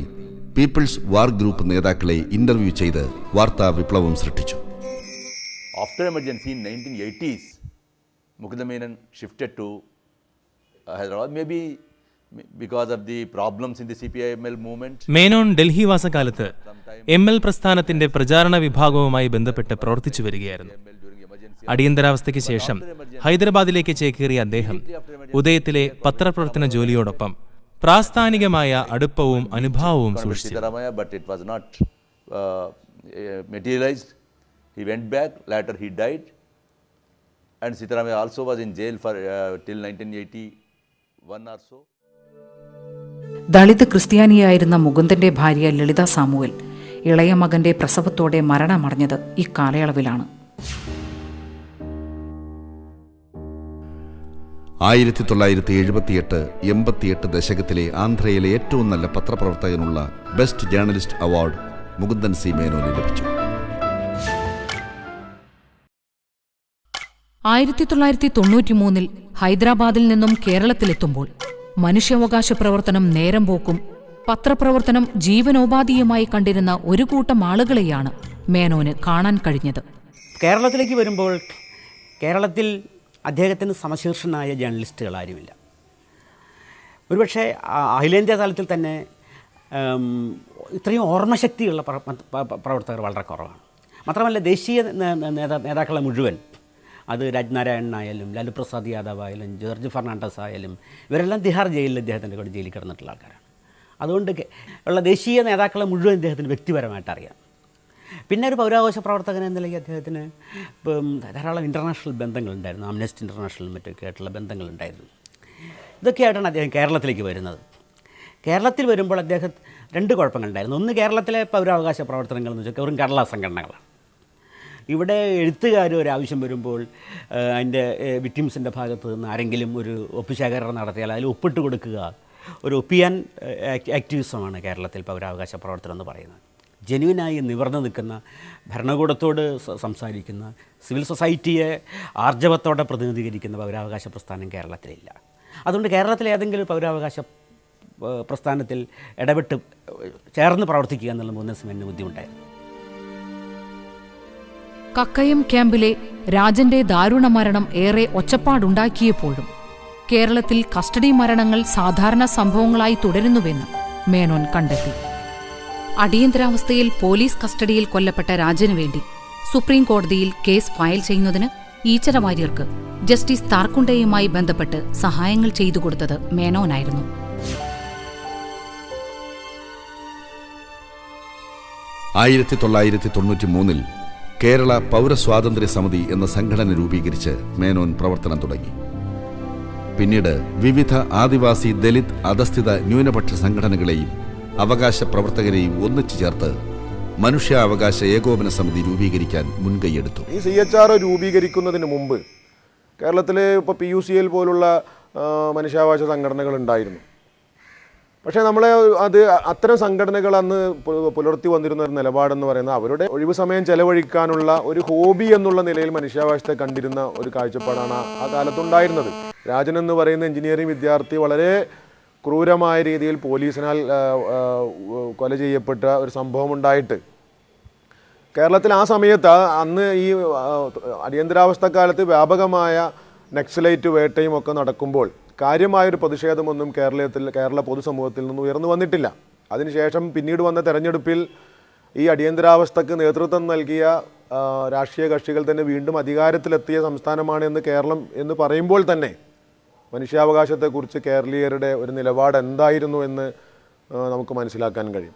പീപ്പിൾസ് വാർ ഗ്രൂപ്പ് നേതാക്കളെ ഇന്റർവ്യൂ ചെയ്ത് വാർത്താ വിപ്ലവം സൃഷ്ടിച്ചു. After emergency in 1980s, Mukunda Menon shifted to Hyderabad, maybe because of the problems in the CPI-ML movement. Menon Delhi വാസകാലത്ത് ML പ്രസ്ഥാനത്തിന്റെ പ്രചാരണ വിഭാഗവുമായി ബന്ധപ്പെട്ട് പ്രവർത്തിച്ചു വരികയായിരുന്നു. അടിയന്തരാവസ്ഥയ്ക്ക് ശേഷം ഹൈദരാബാദിലേക്ക് ചേക്കേറിയ അദ്ദേഹം ഉദയത്തിലെ പത്രപ്രവർത്തന ജോലിയോടൊപ്പം പ്രാസ്ഥാനികമായ അടുപ്പവും അനുഭാവവും സൂക്ഷിച്ചു. He went back, later he died, and Sitaramaya also was in jail for till 1981 or so. Dalit ക്രിസ്ത്യാനിയായിരുന്ന മുകുന്ദന്റെ ഭാര്യ ലളിത സാമുവൽ ഇളയ മകന്റെ പ്രസവത്തോടെ മരണമടഞ്ഞത് ഈ കാലയളവിലാണ്. 1978-88 ദശകത്തിലെ ആന്ധ്രയിലെ ഏറ്റവും നല്ല പത്രപ്രവർത്തകനുള്ള best journalist award Mukundan C മേനോന് ലഭിച്ചു. 1993 ഹൈദരാബാദിൽ നിന്നും കേരളത്തിലെത്തുമ്പോൾ മനുഷ്യാവകാശ പ്രവർത്തനം നേരം പോക്കും പത്രപ്രവർത്തനം ജീവനോപാധിയുമായി കണ്ടിരുന്ന ഒരു കൂട്ടം ആളുകളെയാണ് മേനോന് കാണാൻ കഴിഞ്ഞത്. കേരളത്തിലേക്ക് വരുമ്പോൾ കേരളത്തിൽ അദ്ദേഹത്തിന് സമശീർഷനായ ജേർണലിസ്റ്റുകൾ ആരുമില്ല. ഒരുപക്ഷെ അഖിലേന്ത്യാ തലത്തിൽ തന്നെ ഇത്രയും ഓർമ്മശക്തിയുള്ള പ്രവർത്തകർ വളരെ കുറവാണ്. മാത്രമല്ല ദേശീയ നേതാക്കളെ മുഴുവൻ, അത് രാജ്നാരായണനായാലും ലാലു പ്രസാദ് യാദവ് ആയാലും ജോർജ് ഫെർണാണ്ടസ് ആയാലും ഇവരെല്ലാം തിഹാർ ജയിലിൽ ഇദ്ദേഹത്തിൻ്റെ കൂടെ ജയിലിൽ കിടന്നിട്ടുള്ള ആൾക്കാരാണ്. അതുകൊണ്ട് ഉള്ള ദേശീയ നേതാക്കളെ മുഴുവൻ ഇദ്ദേഹത്തിന് വ്യക്തിപരമായിട്ട് അറിയാം. പിന്നെ ഒരു പൗരാവകാശ പ്രവർത്തകൻ എന്ന നിലയ്ക്ക് അദ്ദേഹത്തിന് ധാരാളം ഇൻ്റർനാഷണൽ ബന്ധങ്ങളുണ്ടായിരുന്നു. ആംനസ്റ്റി ഇൻ്റർനാഷണലും മറ്റൊക്കെ ആയിട്ടുള്ള ബന്ധങ്ങളുണ്ടായിരുന്നു. ഇതൊക്കെയായിട്ടാണ് അദ്ദേഹം കേരളത്തിലേക്ക് വരുന്നത്. കേരളത്തിൽ വരുമ്പോൾ അദ്ദേഹം രണ്ട് കുഴപ്പങ്ങളുണ്ടായിരുന്നു. ഒന്ന്, കേരളത്തിലെ പൗരാവകാശ പ്രവർത്തനങ്ങൾ എന്ന് വെച്ചാൽ വെറും കടലാ സംഘടനകളാണ്. ഇവിടെ എഴുത്തുകാർ ഒരാവശ്യം വരുമ്പോൾ അതിൻ്റെ വിക്ടിംസിൻ്റെ ഭാഗത്ത് നിന്ന് ആരെങ്കിലും ഒരു ഒപ്പുശേഖരണം നടത്തിയാൽ അതിൽ ഒപ്പിട്ട് കൊടുക്കുക, ഒരു ഒപ്പിയാൻ ആക്ടിവിസമാണ് കേരളത്തിൽ പൗരാവകാശ പ്രവർത്തനം എന്ന് പറയുന്നത്. ജെന്യുവിനായി നിവർന്നു നിൽക്കുന്ന, ഭരണകൂടത്തോട് സംസാരിക്കുന്ന, സിവിൽ സൊസൈറ്റിയെ ആർജവത്തോടെ പ്രതിനിധീകരിക്കുന്ന പൗരാവകാശ പ്രസ്ഥാനം കേരളത്തിലില്ല. അതുകൊണ്ട് കേരളത്തിലെ ഏതെങ്കിലും പൗരാവകാശ പ്രസ്ഥാനത്തിൽ ഇടപെട്ട് ചേർന്ന് പ്രവർത്തിക്കുക എന്നുള്ള മുകുന്ദൻ സി മേനോന് ബുദ്ധിമുട്ടായിരുന്നു. കക്കയം ക്യാമ്പിലെ രാജന്റെ ദാരുണ മരണം ഏറെ ഒച്ചപ്പാടുണ്ടാക്കിയപ്പോഴും കേരളത്തിൽ കസ്റ്റഡി മരണങ്ങൾ സാധാരണ സംഭവങ്ങളായി തുടരുന്നുവെന്ന് മേനോൻ കണ്ടെത്തി. അടിയന്തരാവസ്ഥയിൽ പോലീസ് കസ്റ്റഡിയിൽ കൊല്ലപ്പെട്ട രാജനു വേണ്ടി സുപ്രീം കോടതിയിൽ കേസ് ഫയൽ ചെയ്യുന്നതിന് ഈച്ചര വാര്യർക്ക് ജസ്റ്റിസ് താർക്കുണ്ടയുമായി ബന്ധപ്പെട്ട് സഹായങ്ങൾ ചെയ്തു കൊടുത്തത് മേനോനായിരുന്നു. 1993 കേരള പൗരസ്വാതന്ത്ര്യ സമിതി എന്ന സംഘടന രൂപീകരിച്ച് മേനോൻ പ്രവർത്തനം തുടങ്ങി. പിന്നീട് വിവിധ ആദിവാസി, ദലിത്, അധസ്ഥിത ന്യൂനപക്ഷ സംഘടനകളെയും അവകാശ പ്രവർത്തകരെയും ഒന്നിച്ചു ചേർത്ത് മനുഷ്യാവകാശ ഏകോപന സമിതി രൂപീകരിക്കാൻ മുൻകൈയെടുത്തു. ഈ CHR രൂപീകരിക്കുന്നതിന് മുമ്പ് കേരളത്തിൽ ഇപ്പോൾ PUCL പോലുള്ള മനുഷ്യാവകാശ സംഘടനകൾ ഉണ്ടായിരുന്നു. പക്ഷേ നമ്മളെ അത്തരം സംഘടനകൾ അന്ന് പുലർത്തി വന്നിരുന്ന ഒരു നിലപാടെന്ന് പറയുന്നത് അവരുടെ ഒഴിവ് സമയം ചെലവഴിക്കാനുള്ള ഒരു ഹോബി എന്നുള്ള നിലയിൽ മനുഷ്യാവകാശത്തെ കണ്ടിരുന്ന ഒരു കാഴ്ചപ്പാടാണ് ആ കാലത്തുണ്ടായിരുന്നത്. രാജൻ എന്ന് പറയുന്ന എഞ്ചിനീയറിംഗ് വിദ്യാർത്ഥി വളരെ ക്രൂരമായ രീതിയിൽ പോലീസിനാൽ കൊല ചെയ്യപ്പെട്ട ഒരു സംഭവം ഉണ്ടായിട്ട് കേരളത്തിൽ ആ സമയത്ത് അന്ന് ഈ അടിയന്തരാവസ്ഥ കാലത്ത് വ്യാപകമായ നക്സലൈറ്റ് വേട്ടയും ഒക്കെ നടക്കുമ്പോൾ കാര്യമായൊരു പ്രതിഷേധമൊന്നും കേരള പൊതുസമൂഹത്തിൽ നിന്ന് ഉയർന്നു വന്നിട്ടില്ല. അതിനുശേഷം പിന്നീട് വന്ന തെരഞ്ഞെടുപ്പിൽ ഈ അടിയന്തരാവസ്ഥക്ക് നേതൃത്വം നൽകിയ രാഷ്ട്രീയ കക്ഷികൾ തന്നെ വീണ്ടും അധികാരത്തിലെത്തിയ സംസ്ഥാനമാണ് കേരളം എന്ന് പറയുമ്പോൾ തന്നെ മനുഷ്യാവകാശത്തെക്കുറിച്ച് കേരളീയരുടെ ഒരു നിലപാട് എന്തായിരുന്നു എന്ന് നമുക്ക് മനസ്സിലാക്കാൻ കഴിയും.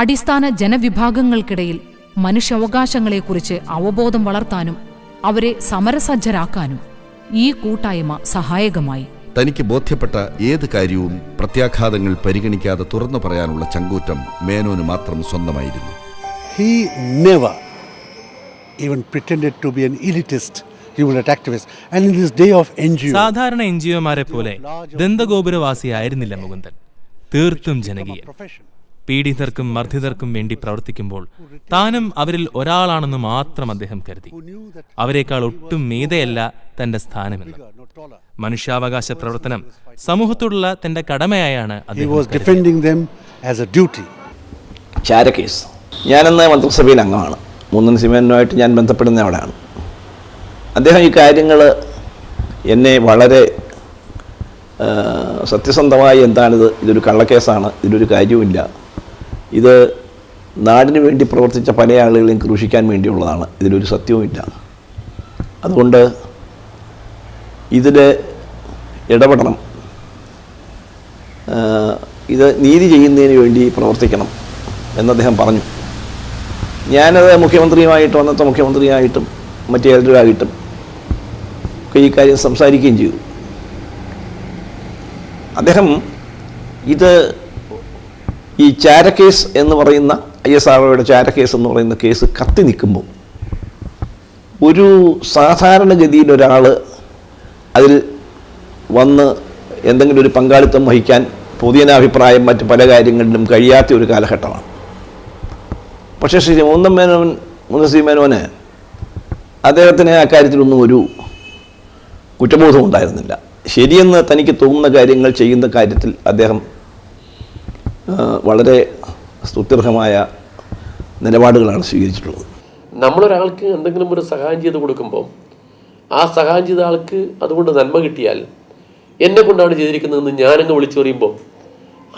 അടിസ്ഥാന ജനവിഭാഗങ്ങൾക്കിടയിൽ മനുഷ്യാവകാശങ്ങളെക്കുറിച്ച് അവബോധം വളർത്താനും അവരെ സമരസജ്ജരാക്കാനും ഈ കൂട്ടായ്മ സഹായകമായി. തനിക്ക് ബോധ്യപ്പെട്ട ഏത് കാര്യവും പ്രത്യാഘാതങ്ങൾ പരിഗണിക്കാതെ തുറന്നു പറയാനുള്ള ചങ്കൂറ്റം മേനോന് മാത്രം സ്വന്തമായിരുന്നു. He never even pretended to be an elitist human rights activist. And in this day of NGO, സാധാരണ NGOമാരെ പോലെ ദന്തഗോപുരവാസിയായിരുന്നില്ല മുകുന്ദൻ. തീർത്തും ജനകീയൻ. പീഡിതർക്കും മർദ്ദിതർക്കും വേണ്ടി പ്രവർത്തിക്കുമ്പോൾ താനും അവരിൽ ഒരാളാണെന്ന് മാത്രം അദ്ദേഹം കരുതി. അവരെക്കാൾ ഒട്ടും മീതയല്ല തന്റെ സ്ഥാനമെന്ന്. മനുഷ്യാവകാശ പ്രവർത്തനം സമൂഹത്തോടുള്ള തന്റെ കടമയായാണ് ചാരക്കേസ്. ഞാനെന്ന മന്ത്രിസഭയിൽ അംഗമാണ്. മുകുന്ദൻ സി മേനോനുമായിട്ട് ഞാൻ ബന്ധപ്പെടുന്ന അവിടെയാണ്. അദ്ദേഹം ഈ കാര്യങ്ങൾ എന്നെ വളരെ സത്യസന്ധമായി എന്താണിത്, ഇതൊരു കള്ളക്കേസാണ്, ഇതിലൊരു കാര്യവുമില്ല, ഇത് നാടിന് വേണ്ടി പ്രവർത്തിച്ച പല ആളുകളെയും ക്രൂശിക്കാൻ വേണ്ടിയുള്ളതാണ്, ഇതിലൊരു സത്യവുമില്ല, അതുകൊണ്ട് ഇതിൽ ഇടപെടണം, ഇത് നീതി ചെയ്യുന്നതിന് വേണ്ടി പ്രവർത്തിക്കണം എന്നദ്ദേഹം പറഞ്ഞു. ഞാനത് മുഖ്യമന്ത്രിയുമായിട്ടും അന്നത്തെ മുഖ്യമന്ത്രിയായിട്ടും മറ്റേതൊരായിട്ടും ഒക്കെ ഈ കാര്യം സംസാരിക്കുകയും ചെയ്തു. അദ്ദേഹം ഇത് ഈ ചാരക്കേസ് എന്ന് പറയുന്ന ISROയുടെ ചാരക്കേസ് എന്ന് പറയുന്ന കേസ് കത്തി നിൽക്കുമ്പോൾ ഒരു സാധാരണഗതിയിൽ ഒരാൾ അതിൽ വന്ന് എന്തെങ്കിലും ഒരു പങ്കാളിത്തം വഹിക്കാൻ പൊതുജനാഭിപ്രായം മറ്റ് പല കാര്യങ്ങളിലും കഴിയാത്ത ഒരു കാലഘട്ടമാണ്. പക്ഷേ ശ്രീ മുകുന്ദൻ സി മേനോന് അദ്ദേഹത്തിന് അക്കാര്യത്തിലൊന്നും ഒരു കുറ്റബോധം ഉണ്ടായിരുന്നില്ല. ശരിയെന്ന് തനിക്ക് തോന്നുന്ന കാര്യങ്ങൾ ചെയ്യുന്ന കാര്യത്തിൽ അദ്ദേഹം വളരെ സ്തുത്യർഹമായ നിലപാടുകളാണ് സ്വീകരിച്ചിട്ടുള്ളത്. നമ്മളൊരാൾക്ക് എന്തെങ്കിലും ഒരു സഹായം ചെയ്ത് കൊടുക്കുമ്പോൾ ആ സഹായം ചെയ്ത ആൾക്ക് അതുകൊണ്ട് നന്മ കിട്ടിയാൽ എന്നെ കൊണ്ടാണ് ചെയ്തിരിക്കുന്നതെന്ന് ഞാനങ്ങ് വിളിച്ചു പറയുമ്പോൾ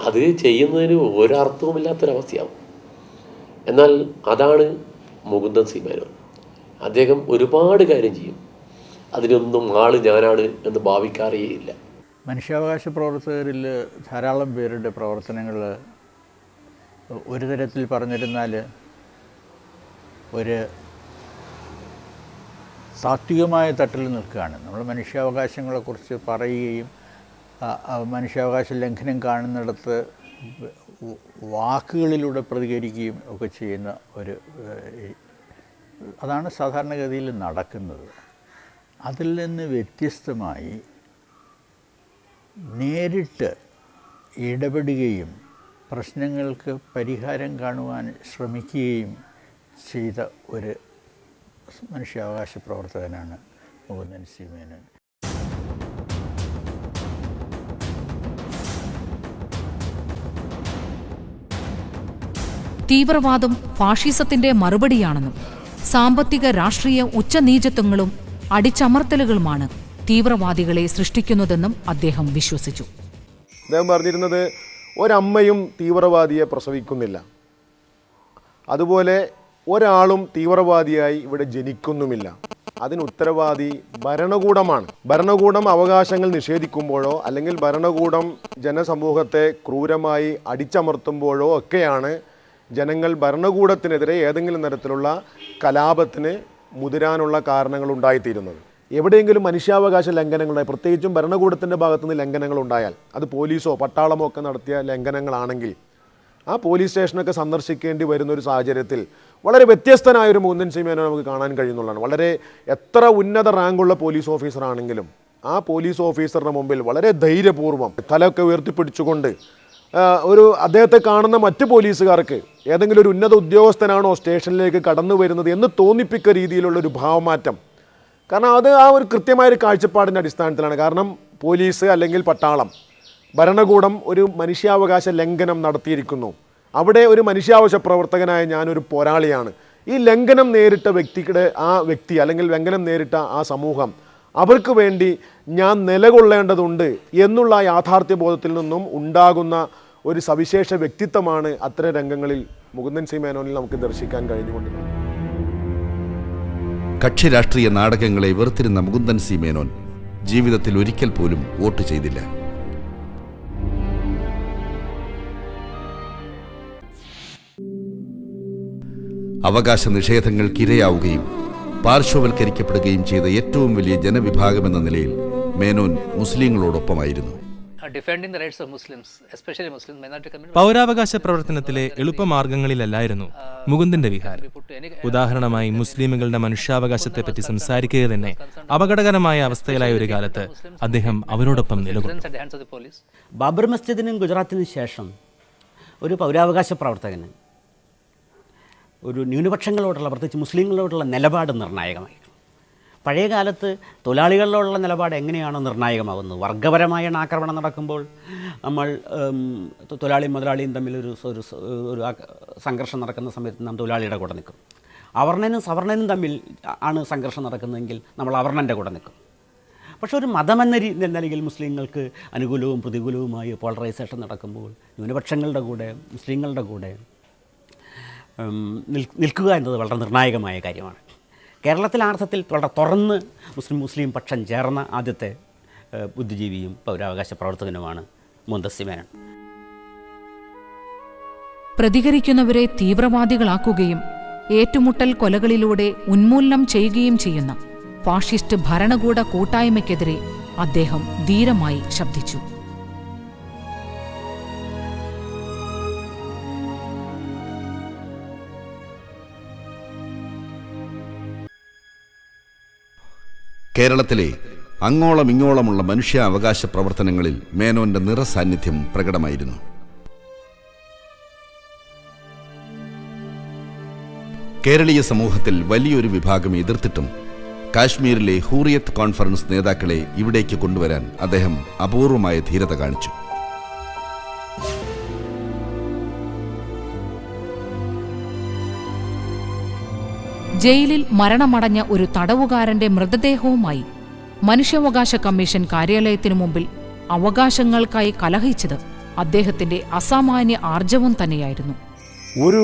അത് ചെയ്യുന്നതിന് ഒരർത്ഥവുമില്ലാത്തൊരവസ്ഥയാവും. എന്നാൽ അതാണ് മുകുന്ദൻ സി മേനോൻ. അദ്ദേഹം ഒരുപാട് കാര്യം ചെയ്യും, അതിനൊന്നും ആള് ഞാനാണ് എന്ന് ഭാവിക്കാറേയില്ല. മനുഷ്യാവകാശ പ്രവർത്തകരിൽ ധാരാളം പേരുടെ പ്രവർത്തനങ്ങൾ ഒരു തരത്തിൽ പറഞ്ഞിരുന്നാൽ ഒരു സാത്വികമായ തട്ടിൽ നിൽക്കുകയാണ്. നമ്മൾ മനുഷ്യാവകാശങ്ങളെക്കുറിച്ച് പറയുകയും മനുഷ്യാവകാശ ലംഘനം കാണുന്നിടത്ത് വാക്കുകളിലൂടെ പ്രതികരിക്കുകയും ഒക്കെ ചെയ്യുന്ന അതാണ് സാധാരണഗതിയിൽ നടക്കുന്നത്. അതിൽ നിന്ന് വ്യത്യസ്തമായി നേരിട്ട് ഇടപെടുകയും പ്രശ്നങ്ങൾക്ക് പരിഹാരം കാണുവാൻ ശ്രമിക്കുകയും ചെയ്ത ഒരു മനുഷ്യാവകാശ പ്രവർത്തകനാണ് മുകുന്ദൻ സി മേനോൻ. തീവ്രവാദം ഫാഷിസത്തിന്റെ മറുപടിയാണെന്നും സാമ്പത്തിക രാഷ്ട്രീയ ഉച്ചനീചത്വങ്ങളും അടിച്ചമർത്തലുകളുമാണ് തീവ്രവാദികളെ സൃഷ്ടിക്കുന്നതെന്നും അദ്ദേഹം വിശ്വസിച്ചു. അദ്ദേഹം പറഞ്ഞിരുന്നത് ഒരമ്മയും തീവ്രവാദിയെ പ്രസവിക്കുന്നില്ല, അതുപോലെ ഒരാളും തീവ്രവാദിയായി ഇവിടെ ജനിക്കുന്നുമില്ല. അതിന് ഉത്തരവാദി ഭരണകൂടമാണ്. ഭരണകൂടം അവകാശങ്ങൾ നിഷേധിക്കുമ്പോഴോ അല്ലെങ്കിൽ ഭരണകൂടം ജനസമൂഹത്തെ ക്രൂരമായി അടിച്ചമർത്തുമ്പോഴോ ഒക്കെയാണ് ജനങ്ങൾ ഭരണകൂടത്തിനെതിരെ ഏതെങ്കിലും തരത്തിലുള്ള കലാപത്തിന് മുതിരാനുള്ള കാരണങ്ങളുണ്ടായിത്തീരുന്നത്. എവിടെയെങ്കിലും മനുഷ്യാവകാശ ലംഘനങ്ങളുണ്ടായി, പ്രത്യേകിച്ചും ഭരണകൂടത്തിൻ്റെ ഭാഗത്തുനിന്ന് ലംഘനങ്ങളുണ്ടായാൽ, അത് പോലീസോ പട്ടാളമോ ഒക്കെ നടത്തിയ ലംഘനങ്ങളാണെങ്കിൽ ആ പോലീസ് സ്റ്റേഷനൊക്കെ സന്ദർശിക്കേണ്ടി വരുന്നൊരു സാഹചര്യത്തിൽ വളരെ വ്യത്യസ്തനായൊരു മുകുന്ദൻ സി മേനോനെ നമുക്ക് കാണാൻ കഴിയുന്നുള്ളതാണ്. വളരെ എത്ര ഉന്നത റാങ്കുള്ള പോലീസ് ഓഫീസറാണെങ്കിലും ആ പോലീസ് ഓഫീസറുടെ മുമ്പിൽ വളരെ ധൈര്യപൂർവ്വം തലയൊക്കെ ഉയർത്തിപ്പിടിച്ചുകൊണ്ട് അദ്ദേഹത്തെ കാണുന്ന മറ്റ് പോലീസുകാർക്ക് ഏതെങ്കിലും ഒരു ഉന്നത ഉദ്യോഗസ്ഥനാണോ സ്റ്റേഷനിലേക്ക് കടന്നു വരുന്നത് എന്ന് തോന്നിപ്പിക്കുന്ന രീതിയിലുള്ളൊരു ഭാവമാറ്റം. കാരണം അത് ആ ഒരു കൃത്യമായൊരു കാഴ്ചപ്പാടിൻ്റെ അടിസ്ഥാനത്തിലാണ്. കാരണം പോലീസ് അല്ലെങ്കിൽ പട്ടാളം, ഭരണകൂടം ഒരു മനുഷ്യാവകാശ ലംഘനം നടത്തിയിരിക്കുന്നു, അവിടെ ഒരു മനുഷ്യാവകാശ പ്രവർത്തകനായ ഞാനൊരു പോരാളിയാണ്, ഈ ലംഘനം നേരിട്ട വ്യക്തി അല്ലെങ്കിൽ ലംഘനം നേരിട്ട ആ സമൂഹം, അവർക്ക് വേണ്ടി ഞാൻ നിലകൊള്ളേണ്ടതുണ്ട് എന്നുള്ള യാഥാർത്ഥ്യബോധത്തിൽ നിന്നും ഉണ്ടാകുന്ന ഒരു സവിശേഷ വ്യക്തിത്വമാണ് അത്തരം രംഗങ്ങളിൽ മുകുന്ദൻ സി മേനോനിൽ നമുക്ക് ദർശിക്കാൻ കഴിഞ്ഞുകൊണ്ടിരുന്നത്. കക്ഷി രാഷ്ട്രീയ നാടകങ്ങളെ വെറുത്തിരുന്ന മുകുന്ദൻ സി മേനോൻ ജീവിതത്തിൽ ഒരിക്കൽ പോലും വോട്ട് ചെയ്തില്ല. അവകാശ നിഷേധങ്ങൾക്കിരയാവുകയും പാർശ്വവൽക്കരിക്കപ്പെടുകയും ചെയ്ത ഏറ്റവും വലിയ ജനവിഭാഗമെന്ന നിലയിൽ മേനോൻ മുസ്ലിങ്ങളോടൊപ്പമായിരുന്നു. പൗരാവകാശ പ്രവർത്തനത്തിലെ എളുപ്പമാർഗങ്ങളിലല്ലായിരുന്നു മുകുന്ദന്റെ വിഹാരം. ഉദാഹരണമായി മുസ്ലിമുകളുടെ മനുഷ്യാവകാശത്തെപ്പറ്റി സംസാരിക്കുക തന്നെ അപകടകരമായ അവസ്ഥയിലായ ഒരു കാലത്ത് അദ്ദേഹം അവരോടൊപ്പം നിലകൊണ്ടു. ബാബർ മസ്ജിദിനും ഗുജറാത്തിനും ശേഷം ഒരു പൗരാവകാശ പ്രവർത്തകന് ഒരു ന്യൂനപക്ഷങ്ങളോടുള്ള, പ്രത്യേകിച്ച് മുസ്ലിങ്ങളോടുള്ള നിലപാട് നിർണായകമായി. പഴയ കാലത്ത് തൊഴിലാളികളിലുള്ള നിലപാട് എങ്ങനെയാണോ നിർണായകമാകുന്നത്? വർഗപരമായ ആക്രമണം നടക്കുമ്പോൾ നമ്മൾ തൊഴിലാളിയും മുതലാളിയും തമ്മിൽ ഒരു സംഘർഷം നടക്കുന്ന സമയത്ത് നാം തൊഴിലാളിയുടെ കൂടെ നിൽക്കും. അവർണനും സവർണനും തമ്മിൽ ആണ് സംഘർഷം നടക്കുന്നതെങ്കിൽ നമ്മൾ അവർണൻ്റെ കൂടെ നിൽക്കും. പക്ഷേ ഒരു മതമെന്ന നിലയിൽ മുസ്ലിങ്ങൾക്ക് അനുകൂലവും പ്രതികൂലവുമായി പോളറൈസേഷൻ നടക്കുമ്പോൾ ന്യൂനപക്ഷങ്ങളുടെ കൂടെ, മുസ്ലിങ്ങളുടെ കൂടെ നിൽക്കുക എന്നത് വളരെ നിർണായകമായ കാര്യമാണ്. കേരളത്തിലെ അർത്ഥത്തിൽ വളരെ തുറന്ന് മുസ്ലിം പക്ഷം ചേർന്ന ആദ്യത്തെ ബുദ്ധിജീവിയും പൗരാവകാശ പ്രവർത്തകനുമാണ് മുകുന്ദൻ സി മേനോൻ. പ്രതികരിക്കുന്നവരെ തീവ്രവാദികളാക്കുകയും ഏറ്റുമുട്ടൽ കൊലകളിലൂടെ ഉന്മൂലനം ചെയ്യുകയും ചെയ്യുന്ന ഫാഷിസ്റ്റ് ഭരണകൂട കൂട്ടായ്മയ്ക്കെതിരെ അദ്ദേഹം ധീരമായി ശബ്ദിച്ചു. കേരളത്തിലെ അങ്ങോളം ഇങ്ങോളമുള്ള മനുഷ്യാവകാശ പ്രവർത്തനങ്ങളിൽ മേനോന്റെ നിറസാന്നിധ്യം പ്രകടമായിരുന്നു. കേരളീയ സമൂഹത്തിൽ വലിയൊരു വിഭാഗം എതിർത്തിട്ടും കാശ്മീരിലെ ഹൂറിയത്ത് കോൺഫറൻസ് നേതാക്കളെ ഇവിടേക്ക് കൊണ്ടുവരാൻ അദ്ദേഹം അപൂർവമായ ധീരത കാണിച്ചു. ജയിലിൽ മരണമടഞ്ഞ ഒരു തടവുകാരന്റെ മൃതദേഹവുമായി മനുഷ്യാവകാശ കമ്മീഷൻ കാര്യാലയത്തിനു മുമ്പിൽ അവകാശങ്ങൾക്കായി കലഹിച്ചത് അദ്ദേഹത്തിന്റെ അസാമാന്യ ആർജവം തന്നെയായിരുന്നു. ഒരു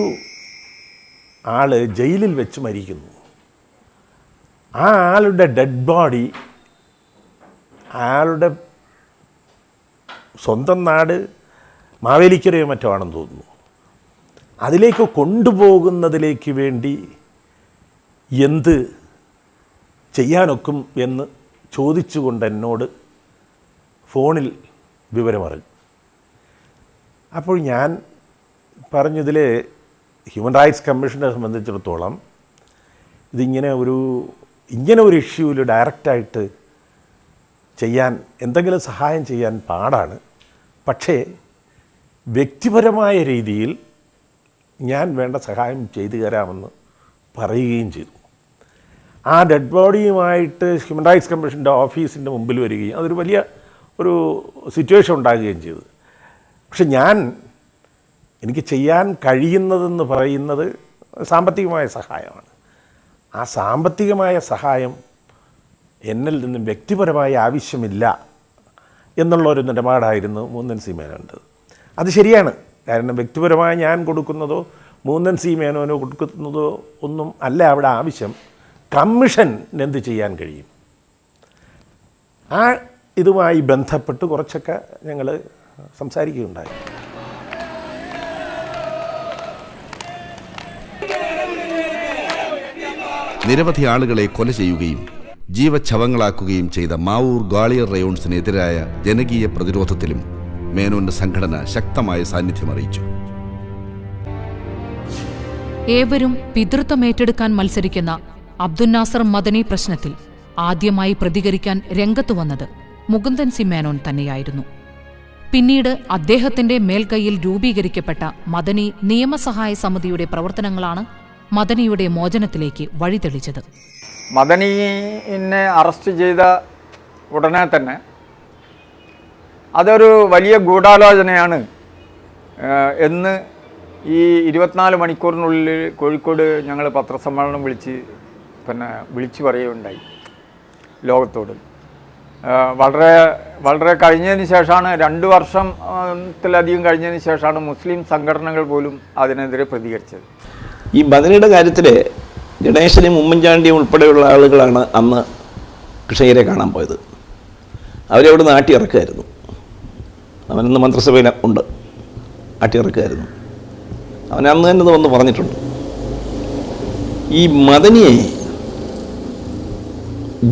ആള് ജയിലിൽ വെച്ച് മരിക്കുന്നു. ആ ആളുടെ ഡെഡ് ബോഡി അയാളുടെ സ്വന്തം നാട് മാവേലിക്കരയോ മറ്റോ ആണെന്ന് തോന്നുന്നു. അതിലേക്ക് കൊണ്ടുപോകുന്നതിലേക്ക് വേണ്ടി എന്ത് ചെയ്യാനൊക്കും എന്ന് ചോദിച്ചുകൊണ്ട് എന്നോട് ഫോണിൽ വിവരമറിഞ്ഞു. അപ്പോൾ ഞാൻ പറഞ്ഞതിൽ ഹ്യൂമൻ റൈറ്റ്സ് കമ്മീഷനെ സംബന്ധിച്ചിടത്തോളം ഇങ്ങനെ ഒരു ഇഷ്യൂവിൽ ഡയറക്റ്റായിട്ട് ചെയ്യാൻ, എന്തെങ്കിലും സഹായം ചെയ്യാൻ പാടാണ്. പക്ഷേ വ്യക്തിപരമായ രീതിയിൽ ഞാൻ വേണ്ട സഹായം ചെയ്തു തരാമെന്ന് പറയുകയും ചെയ്തു. ആ ഡെഡ് ബോഡിയുമായിട്ട് ഹ്യൂമൻ റൈറ്റ്സ് കമ്മീഷൻ്റെ ഓഫീസിൻ്റെ മുമ്പിൽ വരികയും അതൊരു വലിയ ഒരു സിറ്റുവേഷൻ ഉണ്ടാകുകയും ചെയ്തു. പക്ഷെ എനിക്ക് ചെയ്യാൻ കഴിയുന്നതെന്ന് പറയുന്നത് സാമ്പത്തികമായ സഹായമാണ്. ആ സാമ്പത്തികമായ സഹായം എന്നിൽ നിന്നും വ്യക്തിപരമായ ആവശ്യമില്ല എന്നുള്ളൊരു നിലപാടായിരുന്നു മുകുന്ദൻ സി മേനോൻ്റെത്. അത് ശരിയാണ്. കാരണം വ്യക്തിപരമായി ഞാൻ കൊടുക്കുന്നതോ മുകുന്ദൻ സി മേനോനോ കൊടുക്കുന്നതോ ഒന്നും അല്ല അവിടെ ആവശ്യം. കമ്മീഷൻ എന്ത് ചെയ്യാൻ കഴിയും, ആ ഇതുമായി ബന്ധപ്പെട്ട് കുറച്ചൊക്കെ ഞങ്ങൾ സംസാരിക്കുകയുണ്ടായി. നിരവധി ആളുകളെ കൊല ചെയ്യുകയും ജീവച്ഛവങ്ങളാക്കുകയും ചെയ്ത മാവൂർ ഗ്വാളിയർ റയോൺസിനെതിരായ ജനകീയ പ്രതിരോധത്തിലും മേനോന്റെ സംഘടന ശക്തമായ സാന്നിധ്യം അറിയിച്ചു. ഏവരും പിതൃത്വം ഏറ്റെടുക്കാൻ മത്സരിക്കുന്ന അബ്ദുൽ നാസർ മദനി പ്രശ്നത്തിൽ ആദ്യമായി പ്രതികരിക്കാൻ രംഗത്തു വന്നത് മുകുന്ദൻ സി മേനോൻ തന്നെയായിരുന്നു. പിന്നീട് അദ്ദേഹത്തിന്റെ മേൽക്കൈയിൽ രൂപീകരിക്കപ്പെട്ട മദനി നിയമസഹായ സമിതിയുടെ പ്രവർത്തനങ്ങളാണ് മദനിയുടെ മോചനത്തിലേക്ക് വഴിതെളിച്ചത്. മദനിയെ അറസ്റ്റ് ചെയ്ത ഉടനെ തന്നെ അതൊരു വലിയ ഗൂഢാലോചനയാണ് എന്ന് ഈ 24 മണിക്കൂറിനുള്ളിൽ കോഴിക്കോട് ഞങ്ങൾ പത്രസമ്മേളനം വിളിച്ചു പറയുകയുണ്ടായി ലോകത്തോട്. വളരെ കഴിഞ്ഞതിന് ശേഷമാണ്, 2 വർഷത്തിലധികം കഴിഞ്ഞതിന് ശേഷമാണ് മുസ്ലിം സംഘടനകൾ പോലും അതിനെതിരെ പ്രതികരിച്ചത്. ഈ മദനിയുടെ കാര്യത്തിൽ ഗണേശനും ഉമ്മൻചാണ്ടിയും ഉൾപ്പെടെയുള്ള ആളുകളാണ് അന്ന് കൃഷ്ണയ്യരെ കാണാൻ പോയത്. അവരവിടെ നിന്ന് ആട്ടിയിറക്കുമായിരുന്നു. അവനന്ന് മന്ത്രിസഭയിൽ ഉണ്ട്, ആട്ടിയിറക്കുമായിരുന്നു. അവൻ അന്ന് തന്നെ വന്ന് പറഞ്ഞിട്ടുണ്ട്. ഈ മദനിയെ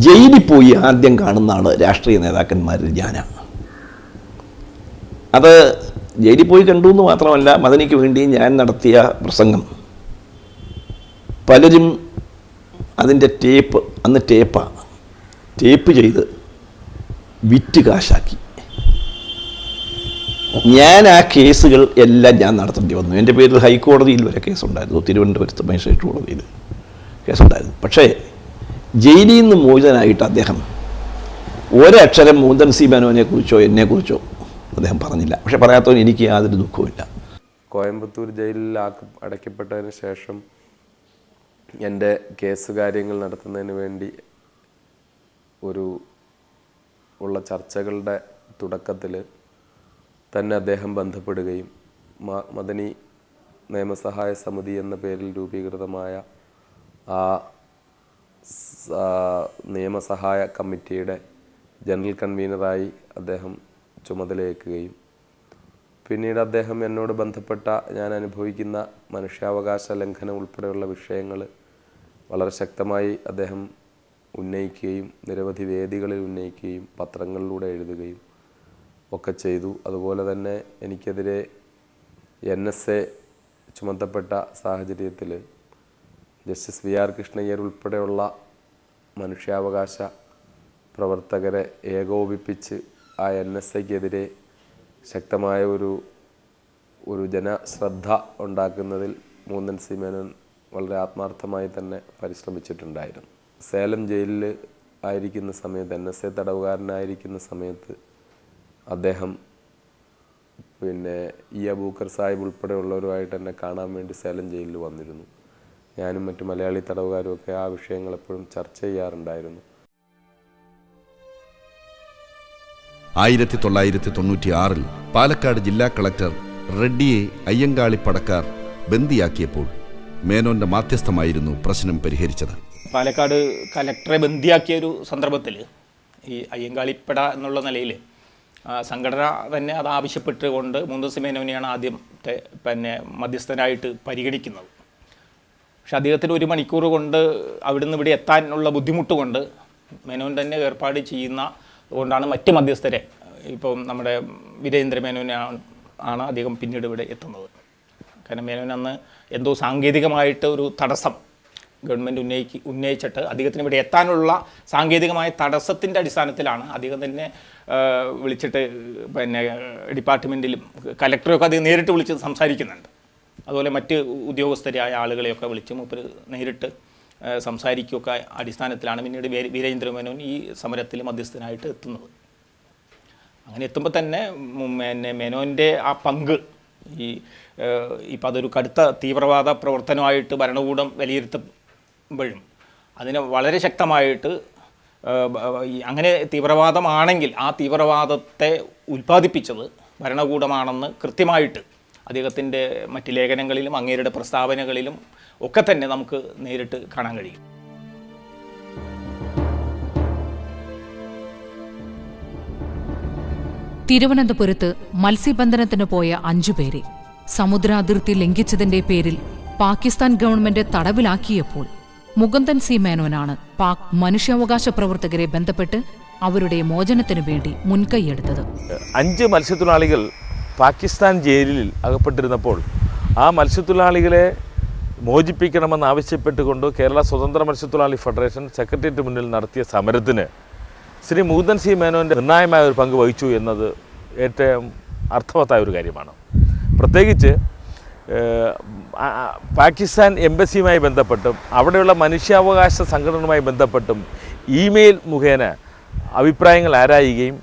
ജയിലിൽ പോയി ആദ്യം കാണുന്ന ആൾ രാഷ്ട്രീയ നേതാക്കന്മാരിൽ ഞാനാണ്. അത് ജയിലിൽ പോയി കണ്ടു എന്ന് മാത്രമല്ല, മദനിക്ക് വേണ്ടി ഞാൻ നടത്തിയ പ്രസംഗം പലരും അതിൻ്റെ അന്ന് ടേപ്പ് ചെയ്ത് വിറ്റ് കാശാക്കി. ഞാൻ ആ കേസുകൾ എല്ലാം ഞാൻ നടത്തേണ്ടി വന്നു. എൻ്റെ പേരിൽ ഹൈക്കോടതിയിൽ വരെ കേസുണ്ടായിരുന്നു, തിരുവനന്തപുരത്ത് മജിസ്ട്രേറ്റ് കോടതിയിൽ കേസുണ്ടായിരുന്നു. പക്ഷേ ജയിലിൽ നിന്ന് മോചിതനായിട്ട് അദ്ദേഹം ഒരക്ഷരം മുകുന്ദൻ സി മേനോനെ കുറിച്ചോ എന്നെക്കുറിച്ചോ അദ്ദേഹം പറഞ്ഞില്ല. പക്ഷെ പറയാത്തവന് എനിക്ക് യാതൊരു ദുഃഖവുമില്ല. കോയമ്പത്തൂർ ജയിലിൽ അടയ്ക്കപ്പെട്ടതിന് ശേഷം എൻ്റെ കേസ് കാര്യങ്ങൾ നടത്തുന്നതിന് വേണ്ടി ഉള്ള ചർച്ചകളുടെ തുടക്കത്തിൽ തന്നെ അദ്ദേഹം ബന്ധപ്പെടുകയും മദനി നിയമസഹായ സമിതി എന്ന പേരിൽ രൂപീകൃതമായ ആ നിയമസഹായ കമ്മിറ്റിയുടെ ജനറൽ കൺവീനറായി അദ്ദേഹം ചുമതലയേൽക്കുകയും പിന്നീട് അദ്ദേഹം എന്നോട് ബന്ധപ്പെട്ട ഞാൻ അനുഭവിക്കുന്ന മനുഷ്യാവകാശ ലംഘനം ഉൾപ്പെടെയുള്ള വിഷയങ്ങൾ വളരെ ശക്തമായി അദ്ദേഹം ഉന്നയിക്കുകയും നിരവധി വേദികളിൽ ഉന്നയിക്കുകയും പത്രങ്ങളിലൂടെ എഴുതുകയും ഒക്കെ ചെയ്തു. അതുപോലെ തന്നെ എനിക്കെതിരെ NSA ചുമത്തപ്പെട്ട സാഹചര്യത്തിൽ ജസ്റ്റിസ് VR കൃഷ്ണയ്യർ ഉൾപ്പെടെയുള്ള മനുഷ്യാവകാശ പ്രവർത്തകരെ ഏകോപിപ്പിച്ച് ആ NSAക്കെതിരെ ശക്തമായ ഒരു ജനശ്രദ്ധ ഉണ്ടാക്കുന്നതിൽ മുകുന്ദൻ സി മേനോൻ വളരെ ആത്മാർത്ഥമായി തന്നെ പരിശ്രമിച്ചിട്ടുണ്ടായിരുന്നു. സേലം ജയിലിൽ ആയിരിക്കുന്ന സമയത്ത്, NSA തടവുകാരനായിരിക്കുന്ന സമയത്ത് അദ്ദേഹം ഇ അബൂക്കർ സാഹിബ് ഉൾപ്പെടെയുള്ളവരുമായിട്ട് എന്നെ കാണാൻ വേണ്ടി സേലം ജയിലിൽ വന്നിരുന്നു. ഞാനും മറ്റു മലയാളി തടവുകാരും ഒക്കെ ആ വിഷയങ്ങൾ എപ്പോഴും ചർച്ച ചെയ്യാറുണ്ടായിരുന്നു. 1996 പാലക്കാട് ജില്ലാ കളക്ടർ റെഡ്ഡിയെ അയ്യങ്കാളി പടക്കാർ ബന്ദിയാക്കിയപ്പോൾ മേനോന്റെ മാധ്യസ്ഥമായിരുന്നു പ്രശ്നം പരിഹരിച്ചത്. പാലക്കാട് കലക്ടറെ ബന്ദിയാക്കിയ ഒരു സന്ദർഭത്തിൽ ഈ അയ്യങ്കാളിപ്പട എന്നുള്ള നിലയിൽ സംഘടന തന്നെ അത് ആവശ്യപ്പെട്ടുകൊണ്ട് മുകുന്ദൻ സി മേനോനെയാണ് ആദ്യത്തെ മധ്യസ്ഥനായിട്ട് പരിഗണിക്കുന്നത്. പക്ഷെ അദ്ദേഹത്തിന് 1 മണിക്കൂർ കൊണ്ട് അവിടുന്ന് ഇവിടെ എത്താനുള്ള ബുദ്ധിമുട്ട് കൊണ്ട് മേനോൻ തന്നെ ഏർപ്പാട് ചെയ്യുന്ന കൊണ്ടാണ് മറ്റ് മധ്യസ്ഥരെ, ഇപ്പം നമ്മുടെ വീരേന്ദ്ര മേനോനാണ് അദ്ദേഹം പിന്നീട് ഇവിടെ എത്തുന്നത്. കാരണം മേനോൻ അന്ന് എന്തോ സാങ്കേതികമായിട്ട് ഒരു തടസ്സം ഗവൺമെൻറ് ഉന്നയിച്ചിട്ട് അദ്ദേഹത്തിന് ഇവിടെ എത്താനുള്ള സാങ്കേതികമായ തടസ്സത്തിൻ്റെ അടിസ്ഥാനത്തിലാണ് അദ്ദേഹം തന്നെ വിളിച്ചിട്ട് ഡിപ്പാർട്ട്മെൻറ്റിലും കലക്ടറൊക്കെ അദ്ദേഹം നേരിട്ട് വിളിച്ച് സംസാരിക്കുന്നുണ്ട്. അതുപോലെ മറ്റ് ഉദ്യോഗസ്ഥരായ ആളുകളെയൊക്കെ വിളിച്ച് മൂപ്പര് നേരിട്ട് സംസാരിക്കുകയൊക്കെ അടിസ്ഥാനത്തിലാണ് പിന്നീട് വീരേന്ദ്ര മേനോൻ ഈ സമരത്തിൽ മധ്യസ്ഥനായിട്ട് എത്തുന്നത്. അങ്ങനെ എത്തുമ്പോൾ തന്നെ മേനോൻ്റെ ആ പങ്ക് ഇപ്പം അതൊരു കടുത്ത തീവ്രവാദ പ്രവർത്തനമായിട്ട് ഭരണകൂടം വിലയിരുത്തുമ്പോഴും അതിനെ വളരെ ശക്തമായിട്ട് അങ്ങനെ തീവ്രവാദമാണെങ്കിൽ ആ തീവ്രവാദത്തെ ഉൽപ്പാദിപ്പിച്ചത് ഭരണകൂടമാണെന്ന് കൃത്യമായിട്ട് അദ്ദേഹത്തിൻ്റെ മറ്റ് ലേഖനങ്ങളിലും അങ്ങേരുടെ പ്രസ്താവനകളിലും ഒക്കെ തന്നെ നമുക്ക് നേരിട്ട് കാണാൻ കഴിയും. തിരുവനന്തപുരത്ത് മത്സ്യബന്ധനത്തിന് പോയ 5 പേരെ സമുദ്രാതിർത്തി ലംഘിച്ചതിന്റെ പേരിൽ പാകിസ്ഥാൻ ഗവൺമെന്റ് തടവിലാക്കിയപ്പോൾ മുകുന്ദൻ സി മേനോനാണ് പാക് മനുഷ്യാവകാശ പ്രവർത്തകരെ ബന്ധപ്പെട്ട് അവരുടെ മോചനത്തിനു വേണ്ടി മുൻകൈയെടുത്തത്. 5 മത്സ്യത്തൊഴിലാളികൾ പാകിസ്ഥാൻ ജയിലിൽ അകപ്പെട്ടിരുന്നപ്പോൾ ആ മത്സ്യത്തൊഴിലാളികളെ മോചിപ്പിക്കണമെന്ന് ആവശ്യപ്പെട്ടുകൊണ്ട് കേരള സ്വതന്ത്ര മത്സ്യത്തൊഴിലാളി ഫെഡറേഷൻ സെക്രട്ടേറിയറ്റ് മുന്നിൽ നടത്തിയ സമരത്തിന് ശ്രീ മുകുന്ദൻ സി മേനോൻ്റെ നിർണായകമായ ഒരു പങ്ക് വഹിച്ചു എന്നത് ഏറ്റവും അർത്ഥവത്തായ ഒരു കാര്യമാണ്. പ്രത്യേകിച്ച് പാകിസ്ഥാൻ എംബസിയുമായി ബന്ധപ്പെട്ടും അവിടെയുള്ള മനുഷ്യാവകാശ സംഘടനയുമായി ബന്ധപ്പെട്ടും ഇമെയിൽ മുഖേന അഭിപ്രായങ്ങൾ ആരായുകയും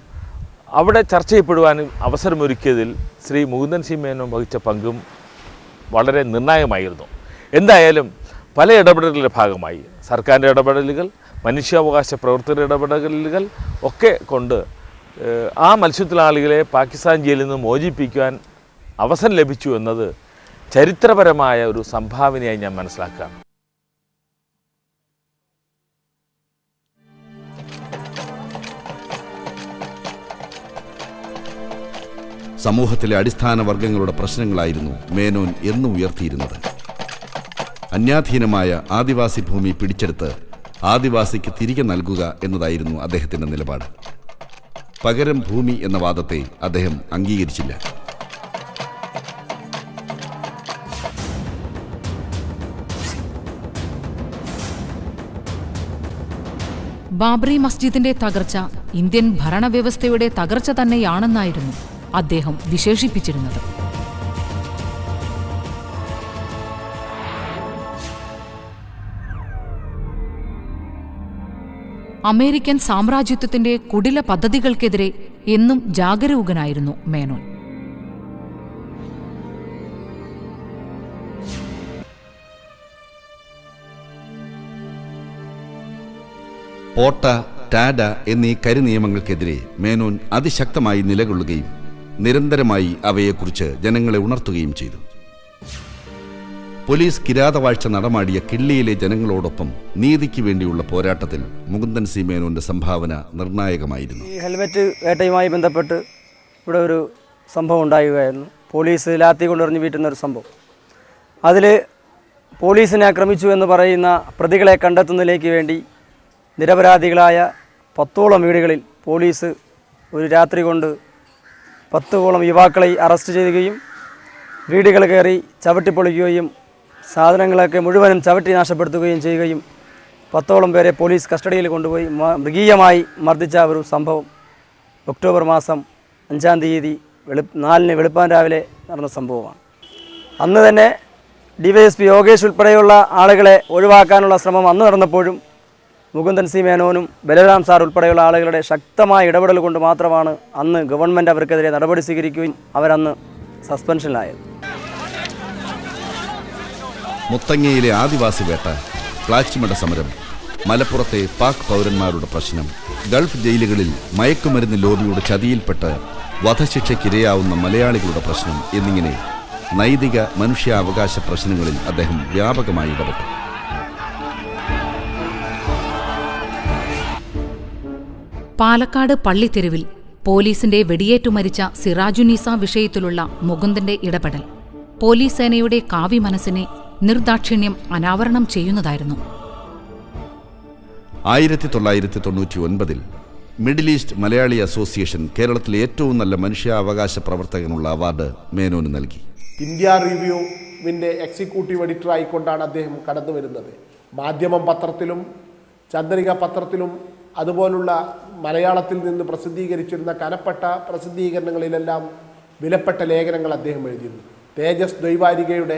അവിടെ ചർച്ച ചെയ്യപ്പെടുവാനും അവസരമൊരുക്കിയതിൽ ശ്രീ മുകുന്ദൻ സി മേനോൻ വഹിച്ച പങ്കും വളരെ നിർണായകമായിരുന്നു. എന്തായാലും പല ഇടപെടലുകളുടെ ഭാഗമായി സർക്കാരിൻ്റെ ഇടപെടലുകൾ, മനുഷ്യാവകാശ പ്രവർത്തകരുടെ ഇടപെടലുകൾ ഒക്കെ കൊണ്ട് ആ മത്സ്യത്തൊഴിലാളികളെ പാകിസ്ഥാൻ ജയിലിൽ നിന്ന് മോചിപ്പിക്കുവാൻ അവസരം ലഭിച്ചു എന്നത് ചരിത്രപരമായ ഒരു സംഭാവനയായി ഞാൻ മനസ്സിലാക്കുകയാണ്. സമൂഹത്തിലെ അടിസ്ഥാന വർഗങ്ങളുടെ പ്രശ്നങ്ങളായിരുന്നു മേനോൻ എന്നും ഉയർത്തിയിരുന്നത്. അന്യാധീനമായ ആദിവാസി ഭൂമി പിടിച്ചെടുത്ത് ആദിവാസിക്ക് തിരികെ നൽകുക എന്നതായിരുന്നു അദ്ദേഹത്തിൻ്റെ നിലപാട്. പകരം ഭൂമി എന്ന വാദത്തെ അദ്ദേഹം അംഗീകരിച്ചില്ല. ബാബറി മസ്ജിദിന്റെ തകർച്ച ഇന്ത്യൻ ഭരണവ്യവസ്ഥയുടെ തകർച്ച തന്നെയാണെന്നായിരുന്നു അദ്ദേഹം വിശേഷിപ്പിച്ചിരുന്നത്. അമേരിക്കൻ സാമ്രാജ്യത്വത്തിന്റെ കുടില പദ്ധതികൾക്കെതിരെ എന്നും ജാഗരൂകനായിരുന്നു മേനോൻ. പോട്ട, ടാഡ എന്നീ കരിനിയമങ്ങൾക്കെതിരെ മേനോൻ അതിശക്തമായി നിലകൊള്ളുകയും നിരന്തരമായി അവയെക്കുറിച്ച് ജനങ്ങളെ ഉണർത്തുകയും ചെയ്തു. പോലീസ് കിരാതവാഴ്ച നടമാടിയ കിള്ളിയിലെ ജനങ്ങളോടൊപ്പം നീതിക്ക് വേണ്ടിയുള്ള പോരാട്ടത്തിൽ മുകുന്ദൻ സി മേനോന്റെ സംഭാവന നിർണായകമായിരുന്നു. ഈ ഹെൽമെറ്റ് വേട്ടയുമായി ബന്ധപ്പെട്ട് ഇവിടെ ഒരു സംഭവം ഉണ്ടാവുകയായിരുന്നു. പോലീസ് ലാത്തി കൊണ്ടെറിഞ്ഞ് വീട്ടുന്നൊരു സംഭവം. അതിൽ പോലീസിനെ ആക്രമിച്ചു എന്ന് പറയുന്ന പ്രതികളെ കണ്ടെത്തുന്നതിലേക്ക് വേണ്ടി നിരപരാധികളായ 10ഓളം വീടുകളിൽ പോലീസ് ഒരു രാത്രി കൊണ്ട് 10ഓളം യുവാക്കളെ അറസ്റ്റ് ചെയ്യുകയും വീടുകൾ കയറി ചവിട്ടിപ്പൊളിക്കുകയും സാധനങ്ങളൊക്കെ മുഴുവനും ചവിട്ടി നാശപ്പെടുത്തുകയും ചെയ്യുകയും 10ഓളം പേരെ പോലീസ് കസ്റ്റഡിയിൽ കൊണ്ടുപോയി മൃഗീയമായി മർദ്ദിച്ച ഒരു സംഭവം ഒക്ടോബർ മാസം 5-ാം തീയതി 4-ന് വെളുപ്പാൻ രാവിലെ നടന്ന സംഭവമാണ്. അന്ന് തന്നെ DYSP യോഗേഷ് ഉൾപ്പെടെയുള്ള ആളുകളെ ഒഴിവാക്കാനുള്ള ശ്രമം അന്ന് നടന്നപ്പോഴും മുകുന്ദൻ സി മേനോനും ബലരാം സാർ ഉൾപ്പെടെയുള്ള ആളുകളുടെ ശക്തമായ ഇടപെടൽ കൊണ്ട് മാത്രമാണ് അന്ന് ഗവൺമെൻറ് അവർക്കെതിരെ നടപടി സ്വീകരിക്കുകയും അവരന്ന് സസ്പെൻഷനിലായത്. മുത്തങ്ങയിലെ ആദിവാസി വേട്ട, പ്ലാച്ചിമട സമരം, മലപ്പുറത്തെ പാക് പൗരന്മാരുടെ പ്രശ്നം, ഗൾഫ് ജയിലുകളിൽ മയക്കുമരുന്ന് ലോബിയുടെ ചതിയിൽപ്പെട്ട് വധശിക്ഷയ്ക്കിരയാവുന്ന മലയാളികളുടെ പ്രശ്നം എന്നിങ്ങനെ നൈതിക മനുഷ്യാവകാശ പ്രശ്നങ്ങളിൽ അദ്ദേഹം വ്യാപകമായി ഇടപെട്ടു. പാലക്കാട് പള്ളിത്തെരുവിൽ പോലീസിന്റെ വെടിയേറ്റു മരിച്ച സിറാജുനീസ വിഷയത്തിലുള്ള മുകുന്ദന്റെ ഇടപെടൽ പോലീസ് സേനയുടെ കാവ്യമനസ്സിനെ നിർദാക്ഷിണ്യം അനാവരണം ചെയ്യുന്നതായിരുന്നു. 1999 മിഡിൽ ഈസ്റ്റ് മലയാളി അസോസിയേഷൻ കേരളത്തിലെ ഏറ്റവും നല്ല മനുഷ്യാവകാശ പ്രവർത്തകനുള്ള അവാർഡ് മേനോന് നൽകി. ഇന്ത്യ റിവ്യൂവിൻ്റെ എക്സിക്യൂട്ടീവ് എഡിറ്ററായിക്കൊണ്ടാണ് അദ്ദേഹം കടന്നു വരുന്നത്. മാധ്യമം പത്രത്തിലും ചന്ദ്രിക പത്രത്തിലും അതുപോലുള്ള മലയാളത്തിൽ നിന്ന് പ്രസിദ്ധീകരിച്ചിരുന്ന കനപ്പെട്ട പ്രസിദ്ധീകരണങ്ങളിലെല്ലാം വിലപ്പെട്ട ലേഖനങ്ങൾ അദ്ദേഹം എഴുതിയിരുന്നു. തേജസ് ദ്വൈവാരികയുടെ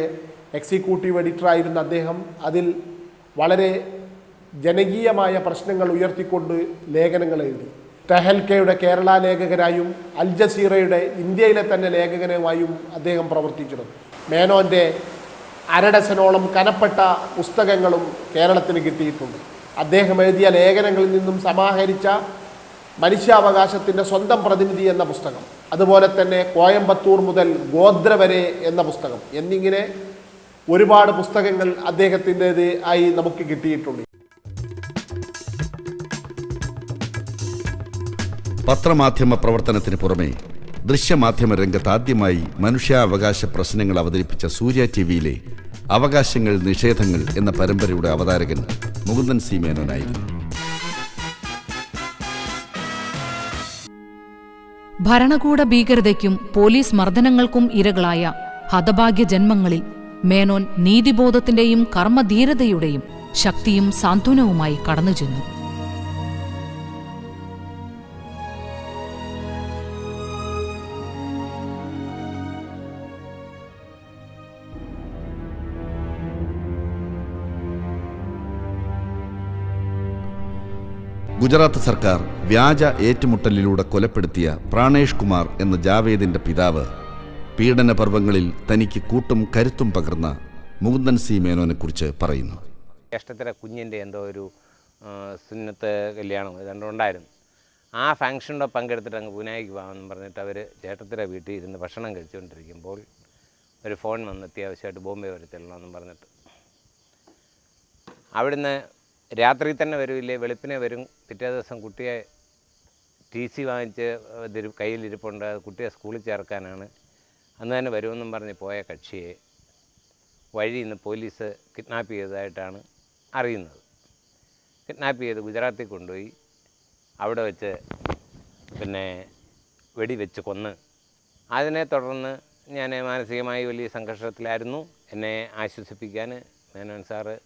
എക്സിക്യൂട്ടീവ് എഡിറ്ററായിരുന്ന അദ്ദേഹം അതിൽ വളരെ ജനകീയമായ പ്രശ്നങ്ങൾ ഉയർത്തിക്കൊണ്ട് ലേഖനങ്ങൾ എഴുതി. ടെഹൽക്കയുടെ കേരള ലേഖകരായും അൽ ജസീറയുടെ ഇന്ത്യയിലെ തന്നെ ലേഖകനുമായും അദ്ദേഹം പ്രവർത്തിച്ചിരുന്നു. മേനോൻ്റെ 1/2 ഡസനോളം കനപ്പെട്ട പുസ്തകങ്ങളും കേരളത്തിന് കിട്ടിയിട്ടുണ്ട്. അദ്ദേഹം എഴുതിയ ലേഖനങ്ങളിൽ നിന്നും സമാഹരിച്ച മനുഷ്യാവകാശത്തിൻ്റെ സ്വന്തം പ്രതിനിധി എന്ന പുസ്തകം, അതുപോലെ തന്നെ കോയമ്പത്തൂർ മുതൽ ഗോത്ര വരെ എന്ന പുസ്തകം എന്നിങ്ങനെ ഒരുപാട് പുസ്തകങ്ങൾ അദ്ദേഹത്തിൻ്റേത് ആയി നമുക്ക് കിട്ടിയിട്ടുണ്ട്. പത്രമാധ്യമ പ്രവർത്തനത്തിന് പുറമെ ദൃശ്യമാധ്യമ രംഗത്ത് ആദ്യമായി മനുഷ്യാവകാശ പ്രശ്നങ്ങൾ അവതരിപ്പിച്ച സൂര്യ TV-യിലെ അവകാശങ്ങൾ നിഷേധങ്ങൾ എന്ന പരമ്പരയുടെ അവതാരകൻ മുകുന്ദൻ സി മേനോനായിരുന്നു. ഭരണകൂട ഭീകരതയ്ക്കും പോലീസ് മർദ്ദനങ്ങൾക്കും ഇരകളായ ഹതഭാഗ്യ ജന്മങ്ങളിൽ മേനോൻ നീതിബോധത്തിന്റെയും കർമ്മധീരതയുടെയും ശക്തിയും സാന്ത്വനവുമായി കടന്നുചെന്നു. ഗുജറാത്ത് സർക്കാർ വ്യാജ ഏറ്റുമുട്ടലിലൂടെ കൊലപ്പെടുത്തിയ പ്രാണേഷ് കുമാർ എന്ന ജാവേദിന്റെ പിതാവ് പീഡനപർവങ്ങളിൽ തനിക്ക് കൂട്ടും കരുത്തും പകർന്ന മുകുന്ദൻ സി മേനോനെക്കുറിച്ച് പറയുന്നു. ജ്യേഷ്ഠത്തിലെ കുഞ്ഞിൻ്റെ എന്തോ ഒരു സുന്നത്ത് കല്യാണം ഇതുണ്ടായിരുന്നു. ആ ഫംഗ്ഷനിലോ പങ്കെടുത്തിട്ട് അങ്ങ് പൂനായിക്ക് പോകാമെന്ന് പറഞ്ഞിട്ട് അവർ ചേട്ടത്തിലെ വീട്ടിൽ ഇരുന്ന് ഭക്ഷണം കഴിച്ചുകൊണ്ടിരിക്കുമ്പോൾ ഒരു ഫോൺ വന്ന് അത്യാവശ്യമായിട്ട് ബോംബെ വരെ ചെല്ലണമെന്ന് പറഞ്ഞിട്ട് അവിടുന്ന് രാത്രി തന്നെ വരില്ലേ, വെളുപ്പിനെ വരും. പിറ്റേ ദിവസം കുട്ടിയെ TC വാങ്ങിച്ച് കയ്യിലിരിപ്പുണ്ട്, കുട്ടിയെ സ്കൂളിൽ ചേർക്കാനാണ്, അന്ന് തന്നെ വരുമെന്നും പറഞ്ഞ് പോയ കക്ഷിയെ വഴി ഇന്ന് പോലീസ് കിഡ്നാപ്പ് ചെയ്തതായിട്ടാണ് അറിയുന്നത്. കിഡ്നാപ്പ് ചെയ്ത് ഗുജറാത്തിൽ കൊണ്ടുപോയി അവിടെ വെച്ച് വെടിവെച്ച് കൊന്ന്. അതിനെ തുടർന്ന് ഞാൻ മാനസികമായി വലിയ സംഘർഷത്തിലായിരുന്നു. എന്നെ ആശ്വസിപ്പിക്കാൻ മേനോൻ സാറ്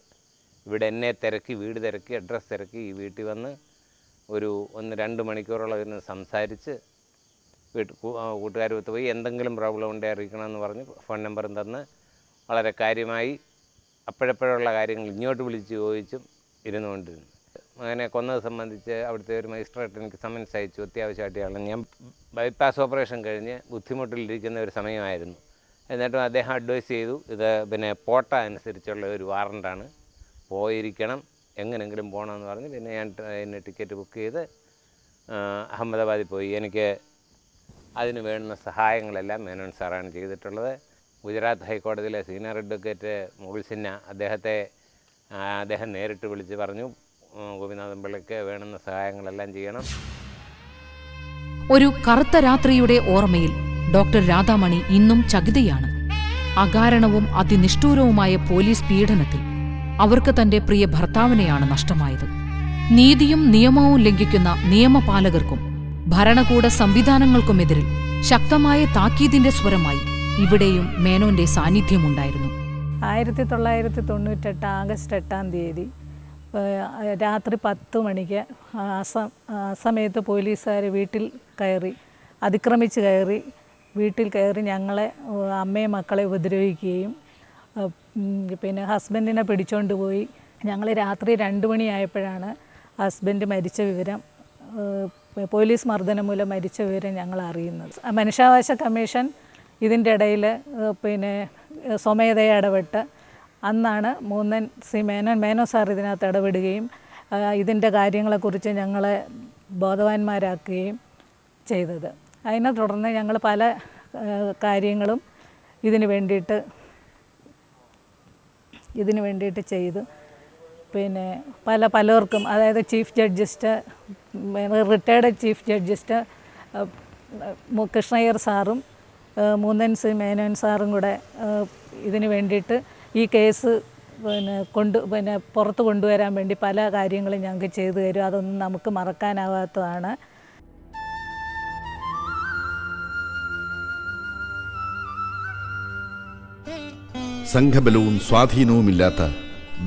ഇവിടെ എന്നെ തിരക്കി, വീട് തിരക്കി, അഡ്രസ്സ് തിരക്കി, ഈ വീട്ടിൽ വന്ന് ഒരു 1-2 മണിക്കൂറോളം ഇരുന്ന് സംസാരിച്ച് കൂട്ടുകാരുമൊത്ത് പോയി എന്തെങ്കിലും പ്രോബ്ലം ഉണ്ടേ അറിയിക്കണമെന്ന് പറഞ്ഞ് ഫോൺ നമ്പറും തന്ന് വളരെ കാര്യമായി അപ്പോഴപ്പോഴുള്ള കാര്യങ്ങൾ ഇങ്ങോട്ട് വിളിച്ച് ചോദിച്ചും ഇരുന്നുകൊണ്ടിരുന്നു. അങ്ങനെ കൊന്നത് സംബന്ധിച്ച് അവിടുത്തെ ഒരു മജിസ്ട്രേറ്റ് എനിക്ക് സമൻസ് അയച്ചു. അത്യാവശ്യമായിട്ടാണ് ഞാൻ ബൈപ്പാസ് ഓപ്പറേഷൻ കഴിഞ്ഞ് ബുദ്ധിമുട്ടിലിരിക്കുന്ന ഒരു സമയമായിരുന്നു. എന്നിട്ടും അദ്ദേഹം അഡ്വൈസ് ചെയ്തു, ഇത് പോട്ട അനുസരിച്ചുള്ള ഒരു വാറണ്ടാണ്, പോയിരിക്കണം, എങ്ങനെങ്കിലും പോകണമെന്ന് പറഞ്ഞ് പിന്നെ ഞാൻ ട്രെയിനിന് ടിക്കറ്റ് ബുക്ക് ചെയ്ത് അഹമ്മദാബാദിൽ പോയി. എനിക്ക് അതിന് വേണ്ടുന്ന സഹായങ്ങളെല്ലാം മേനോൻ സാറാണ് ചെയ്തിട്ടുള്ളത്. ഗുജറാത്ത് ഹൈക്കോടതിയിലെ സീനിയർ അഡ്വക്കേറ്റ് മുകുൾ സിൻഹ അദ്ദേഹം നേരിട്ട് വിളിച്ച് പറഞ്ഞു, ഗോപിനാഥൻ പിള്ളയ്ക്ക് വേണ്ടുന്ന സഹായങ്ങളെല്ലാം ചെയ്യണം. ഒരു കറുത്ത രാത്രിയുടെ ഓർമ്മയിൽ ഡോക്ടർ രാധാമണി ഇന്നും ചകിതയാണ്. അകാരണവും അതിനിഷ്ഠൂരവുമായ പോലീസ് പീഡനത്തിൽ അവർക്ക് തന്റെ പ്രിയ ഭർത്താവിനെയാണ് നഷ്ടമായത്. നീതിയും നിയമവും ലംഘിക്കുന്ന നിയമപാലകർക്കും ഭരണകൂട സംവിധാനങ്ങൾക്കുമെതിരിൽ ശക്തമായ താക്കീതിന്റെ സ്വരമായി ഇവിടെയും മേനോന്റെ സാന്നിധ്യമുണ്ടായിരുന്നു. 1998 ആഗസ്റ്റ് 8-ാം തീയതി രാത്രി 10 മണിക്ക് ആ സമയത്ത് പോലീസുകാർ വീട്ടിൽ കയറി, അതിക്രമിച്ച് കയറി വീട്ടിൽ കയറി ഞങ്ങളെ, അമ്മയും മക്കളെ ഉപദ്രവിക്കുകയും പിന്നെ ഹസ്ബൻഡിനെ പിടിച്ചുകൊണ്ട് പോയി. ഞങ്ങൾ രാത്രി 2 മണിയായപ്പോഴാണ് ഹസ്ബൻഡ് മരിച്ച വിവരം, പോലീസ് മർദ്ദനം മൂലം മരിച്ച വിവരം ഞങ്ങൾ അറിയുന്നത്. മനുഷ്യാവകാശ കമ്മീഷൻ ഇതിൻ്റെ ഇടയിൽ സ്വമേധയെ ഇടപെട്ട് അന്നാണ് മുകുന്ദൻ സി മേനോൻ സാർ ഇതിനകത്ത് ഇടപെടുകയും ഇതിൻ്റെ കാര്യങ്ങളെക്കുറിച്ച് ഞങ്ങളെ ബോധവാന്മാരാക്കുകയും ചെയ്തത്. അതിനെ തുടർന്ന് ഞങ്ങൾ പല കാര്യങ്ങളും ഇതിന് വേണ്ടിയിട്ട് ചെയ്തു. പിന്നെ പലർക്കും, അതായത് ചീഫ് ജഡ്ജിസ്റ്റ്, റിട്ടയർഡ് ചീഫ് ജഡ്ജിസ്റ്റ് കൃഷ്ണയ്യർ സാറും മുകുന്ദൻ സി മേനോൻ സാറും കൂടെ ഇതിന് വേണ്ടിയിട്ട് ഈ കേസ് പുറത്ത് കൊണ്ടുവരാൻ വേണ്ടി പല കാര്യങ്ങളും ഞങ്ങൾക്ക് ചെയ്തു തരും. അതൊന്നും നമുക്ക് മറക്കാനാവാത്തതാണ്. സംഘബലവും സ്വാധീനവുമില്ലാത്ത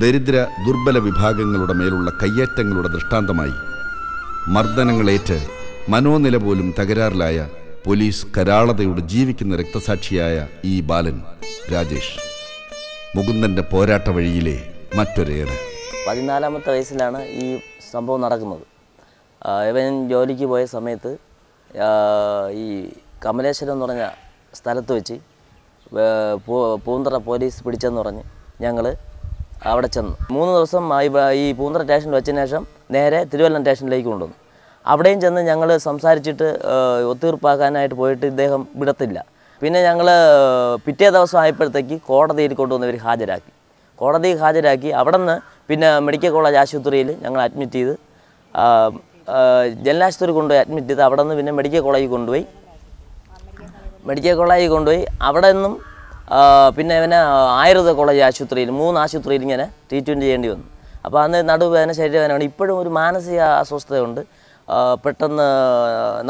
ദരിദ്ര ദുർബല വിഭാഗങ്ങളുടെ മേലുള്ള കയ്യേറ്റങ്ങളുടെ ദൃഷ്ടാന്തമായി മർദ്ദനങ്ങളേറ്റ് മനോനില പോലും തകരാറിലായ പോലീസ് കരാളതയുടെ ജീവിക്കുന്ന രക്തസാക്ഷിയായ ഈ ബാലൻ രാജേഷ്, മുകുന്ദൻ്റെ പോരാട്ട വഴിയിലെ മറ്റൊരേട്. 14-ാമത്തെ വയസ്സിലാണ് ഈ സംഭവം നടക്കുന്നത്. ഇവൻ ജോലിക്ക് പോയ സമയത്ത് ഈ കമലേശ്വരം എന്ന് പറഞ്ഞ സ്ഥലത്ത് വെച്ച് പൂന്തറ പോലീസ് പിടിച്ചെന്ന് പറഞ്ഞ് ഞങ്ങൾ അവിടെ ചെന്നു. 3 ദിവസം ഈ പൂന്തറ സ്റ്റേഷനിൽ വെച്ചതിന് ശേഷം നേരെ തിരുവല്ലം സ്റ്റേഷനിലേക്ക് കൊണ്ടുവന്നു. അവിടെയും ചെന്ന് ഞങ്ങൾ സംസാരിച്ചിട്ട് ഒത്തീർപ്പാക്കാനായിട്ട് പോയിട്ട് ഇദ്ദേഹം വിടത്തില്ല. പിന്നെ ഞങ്ങൾ പിറ്റേ ദിവസം ആയപ്പോഴത്തേക്ക് കോടതിയിൽ കൊണ്ടുവന്നവർ ഹാജരാക്കി. അവിടെ നിന്ന് പിന്നെ മെഡിക്കൽ കോളേജ് ആശുപത്രിയിൽ ഞങ്ങൾ അഡ്മിറ്റ് ചെയ്ത്, ജനലാശുപത്രി കൊണ്ടുപോയി അഡ്മിറ്റ് ചെയ്ത് അവിടെ നിന്ന് പിന്നെ മെഡിക്കൽ കോളേജിൽ കൊണ്ടുപോയി അവിടെ നിന്നും പിന്നെ ഇവനെ ആയുർവേദ കോളേജ് ആശുപത്രിയിൽ 3 ആശുപത്രിയിൽ ഇങ്ങനെ ട്രീറ്റ്മെൻറ്റ് ചെയ്യേണ്ടി വന്നു. അപ്പോൾ അന്ന് നടുവേദന ശരീരവേദനയാണ്. ഇപ്പോഴും ഒരു മാനസിക അസ്വസ്ഥതയുണ്ട്. പെട്ടെന്ന്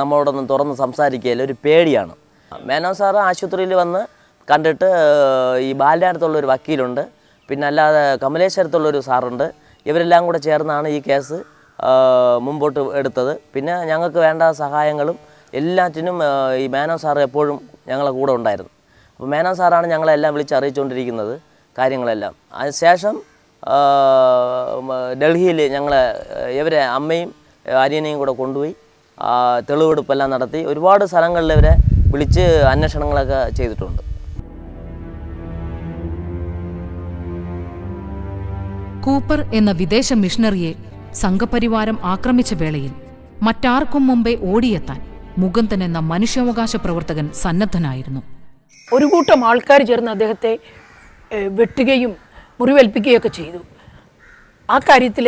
നമ്മളോടൊന്നും തുറന്ന് സംസാരിക്കുകയില്ല, ഒരു പേടിയാണ്. മേനോൻ സാറ് ആശുപത്രിയിൽ വന്ന് കണ്ടിട്ട് ഈ ബാലനാടത്തുള്ളൊരു വക്കീലുണ്ട്, പിന്നെ അല്ലാതെ കമലേശ്വരത്തുള്ളൊരു സാറുണ്ട്, ഇവരെല്ലാം കൂടെ ചേർന്നാണ് ഈ കേസ് മുമ്പോട്ട് എടുത്തത്. പിന്നെ ഞങ്ങൾക്ക് വേണ്ട സഹായങ്ങളും എല്ലാറ്റിനും ഈ മേനോൻ സാറ് എപ്പോഴും ഞങ്ങളെ കൂടെ ഉണ്ടായിരുന്നു. അപ്പോൾ മേനോൻ സാറാണ് ഞങ്ങളെല്ലാം വിളിച്ചറിയിച്ചുകൊണ്ടിരിക്കുന്നത് കാര്യങ്ങളെല്ലാം. അതിനുശേഷം ഡൽഹിയിൽ ഞങ്ങളെ ഇവരെ അമ്മയും അനിയനെയും കൂടെ കൊണ്ടുപോയി തെളിവെടുപ്പെല്ലാം നടത്തി ഒരുപാട് സ്ഥലങ്ങളിൽ ഇവരെ വിളിച്ച് അന്വേഷണങ്ങളൊക്കെ ചെയ്തിട്ടുണ്ട്. കൂപ്പർ എന്ന വിദേശ മിഷണറിയെ സംഘപരിവാരം ആക്രമിച്ച വേളയിൽ മറ്റാർക്കും മുമ്പേ ഓടിയെത്താൻ മുകുന്ദൻ എന്ന മനുഷ്യാവകാശ പ്രവർത്തകൻ സന്നദ്ധനായിരുന്നു. ഒരു കൂട്ടം ആൾക്കാർ ചേർന്ന് അദ്ദേഹത്തെ വെട്ടുകയും മുറിവേൽപ്പിക്കുകയൊക്കെ ചെയ്തു. ആ കാര്യത്തിൽ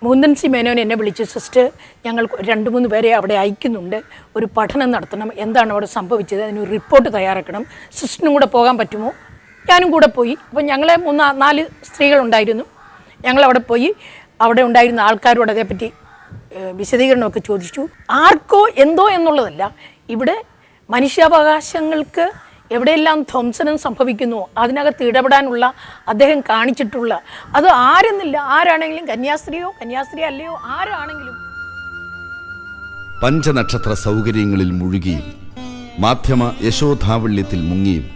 മുകുന്ദൻ സി മേനോൻ എന്നെ വിളിച്ച്, സിസ്റ്റർ ഞങ്ങൾ 2-3 പേരെ അവിടെ അയക്കുന്നുണ്ട്, ഒരു പഠനം നടത്തണം, എന്താണ് അവിടെ സംഭവിച്ചത്, അതിനൊരു റിപ്പോർട്ട് തയ്യാറാക്കണം, സിസ്റ്ററിനും കൂടെ പോകാൻ പറ്റുമോ? ഞാനും കൂടെ പോയി. അപ്പം ഞങ്ങൾ 3-4 സ്ത്രീകളുണ്ടായിരുന്നു. ഞങ്ങളവിടെ പോയി അവിടെ ഉണ്ടായിരുന്ന ആൾക്കാരോട് അതേപ്പറ്റി വിശദീകരണമൊക്കെ ചോദിച്ചു. ആർക്കോ എന്തോ എന്നുള്ളതല്ല, ഇവിടെ മനുഷ്യാവകാശങ്ങൾക്ക് എവിടെയെല്ലാം ധ്വംസനം സംഭവിക്കുന്നു അതിനകത്ത് ഇടപെടാനുള്ള അദ്ദേഹം കാണിച്ചിട്ടുള്ള അത് ആരെന്നില്ല, ആരാണെങ്കിലും കന്യാസ്ത്രീ അല്ലയോ ആരാണെങ്കിലും. പഞ്ചനക്ഷത്ര സൗകര്യങ്ങളിൽ മുഴുകിയും മാധ്യമ യശോധാവല്യത്തിൽ മുങ്ങിയും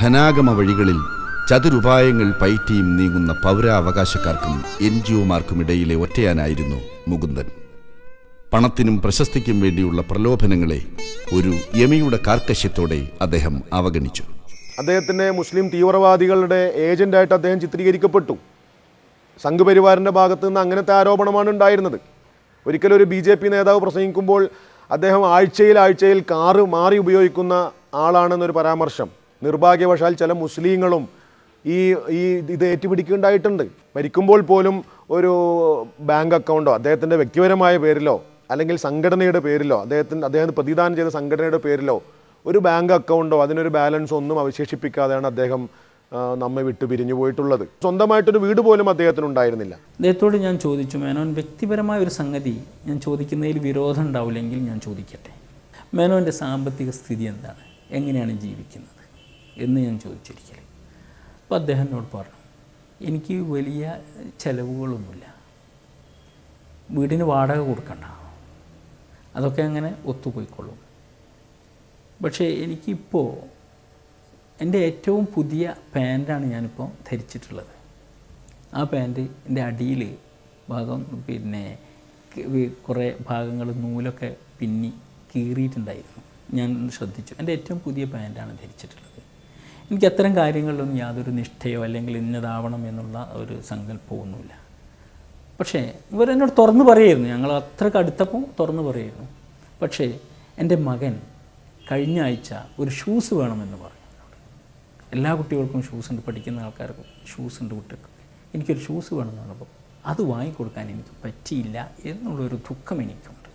ധനാഗമ വഴികളിൽ ചതുരുപായങ്ങൾ പയറ്റിയും നീങ്ങുന്ന പൗരാവകാശക്കാർക്കും NGOമാർക്കുമിടയിലെ ഒറ്റയാനായിരുന്നു മുകുന്ദൻ. പണത്തിനും പ്രശസ്തിക്കും വേണ്ടിയുള്ള പ്രലോഭനങ്ങളെ ഒരു യമിയുടെ കാർക്കശ്യത്തോടെ അദ്ദേഹം അവഗണിച്ചു. അദ്ദേഹത്തിൻ്റെ മുസ്ലിം തീവ്രവാദികളുടെ ഏജൻ്റായിട്ട് അദ്ദേഹം ചിത്രീകരിക്കപ്പെട്ടു. സംഘപരിവാറിൻ്റെ ഭാഗത്തു നിന്ന് അങ്ങനത്തെ ആരോപണമാണ് ഉണ്ടായിരുന്നത്. ഒരിക്കലും ഒരു BJP നേതാവ് പ്രസംഗിക്കുമ്പോൾ അദ്ദേഹം ആഴ്ചയിൽ കാറ് മാറി ഉപയോഗിക്കുന്ന ആളാണെന്നൊരു പരാമർശം നിർഭാഗ്യവശാൽ ചില മുസ്ലിങ്ങളും ഇത് ഏറ്റുപിടിക്കുകയുണ്ടായിട്ടുണ്ട്. മരിക്കുമ്പോൾ പോലും ഒരു ബാങ്ക് അക്കൗണ്ടോ അദ്ദേഹത്തിൻ്റെ വ്യക്തിപരമായ പേരിലോ അല്ലെങ്കിൽ സംഘടനയുടെ പേരിലോ അദ്ദേഹം പ്രതിദാനം ചെയ്ത സംഘടനയുടെ പേരിലോ ഒരു ബാങ്ക് അക്കൗണ്ടോ അതിനൊരു ബാലൻസോ ഒന്നും അവശേഷിപ്പിക്കാതെയാണ് അദ്ദേഹം നമ്മെ വിട്ടു പിരിഞ്ഞു പോയിട്ടുള്ളത്. സ്വന്തമായിട്ടൊരു വീട് പോലും അദ്ദേഹത്തിന് ഉണ്ടായിരുന്നില്ല. അദ്ദേഹത്തോട് ഞാൻ ചോദിച്ചു, മേനോൻ വ്യക്തിപരമായ ഒരു സംഗതി ഞാൻ ചോദിക്കുന്നതിൽ വിരോധം ഉണ്ടാവില്ലെങ്കിൽ ഞാൻ ചോദിക്കട്ടെ, മേനോൻ്റെ സാമ്പത്തിക സ്ഥിതി എന്താണ്, എങ്ങനെയാണ് ജീവിക്കുന്നത് എന്ന് ഞാൻ ചോദിച്ചിരിക്കൽ. അപ്പോൾ അദ്ദേഹം എന്നോട് പറഞ്ഞു, എനിക്ക് വലിയ ചിലവുകളൊന്നുമില്ല, വീടിന് വാടക കൊടുക്കണ്ട, അതൊക്കെ അങ്ങനെ ഒത്തുപോയിക്കൊള്ളും. പക്ഷേ എനിക്കിപ്പോൾ എൻ്റെ ഏറ്റവും പുതിയ പാൻറ്റാണ് ഞാനിപ്പോൾ ധരിച്ചിട്ടുള്ളത്. ആ പാൻറ്റ് എൻ്റെ അടിയിൽ ഭാഗം പിന്നെ കുറേ ഭാഗങ്ങൾ നൂലൊക്കെ പിന്നി കീറിയിട്ടുണ്ടായിരുന്നു. ഞാൻ ശ്രദ്ധിച്ചു. എൻ്റെ ഏറ്റവും പുതിയ പാൻറ്റാണ് ധരിച്ചിട്ടുള്ളത്. എനിക്ക് അത്തരം കാര്യങ്ങളിലൊന്നും യാതൊരു നിഷ്ഠയോ അല്ലെങ്കിൽ ഇന്നതാവണം എന്നുള്ള ഒരു സങ്കല്പമൊന്നുമില്ല. പക്ഷേ ഇവരെന്നോട് തുറന്നു പറയായിരുന്നു, ഞങ്ങൾ അത്രയ്ക്ക് അടുത്തപ്പോൾ തുറന്നു പറയായിരുന്നു. പക്ഷേ എൻ്റെ മകൻ കഴിഞ്ഞ ആഴ്ച ഒരു ഷൂസ് വേണമെന്ന് പറഞ്ഞു. എല്ലാ കുട്ടികൾക്കും ഷൂസ് ഉണ്ട്, പഠിക്കുന്ന ആൾക്കാർക്കും ഷൂസ് ഉണ്ട് കുട്ടികൾക്ക്. എനിക്കൊരു ഷൂസ് വേണമെന്ന് പറഞ്ഞപ്പോൾ അത് വാങ്ങിക്കൊടുക്കാൻ എനിക്ക് പറ്റിയില്ല എന്നുള്ളൊരു ദുഃഖം എനിക്കുണ്ട്.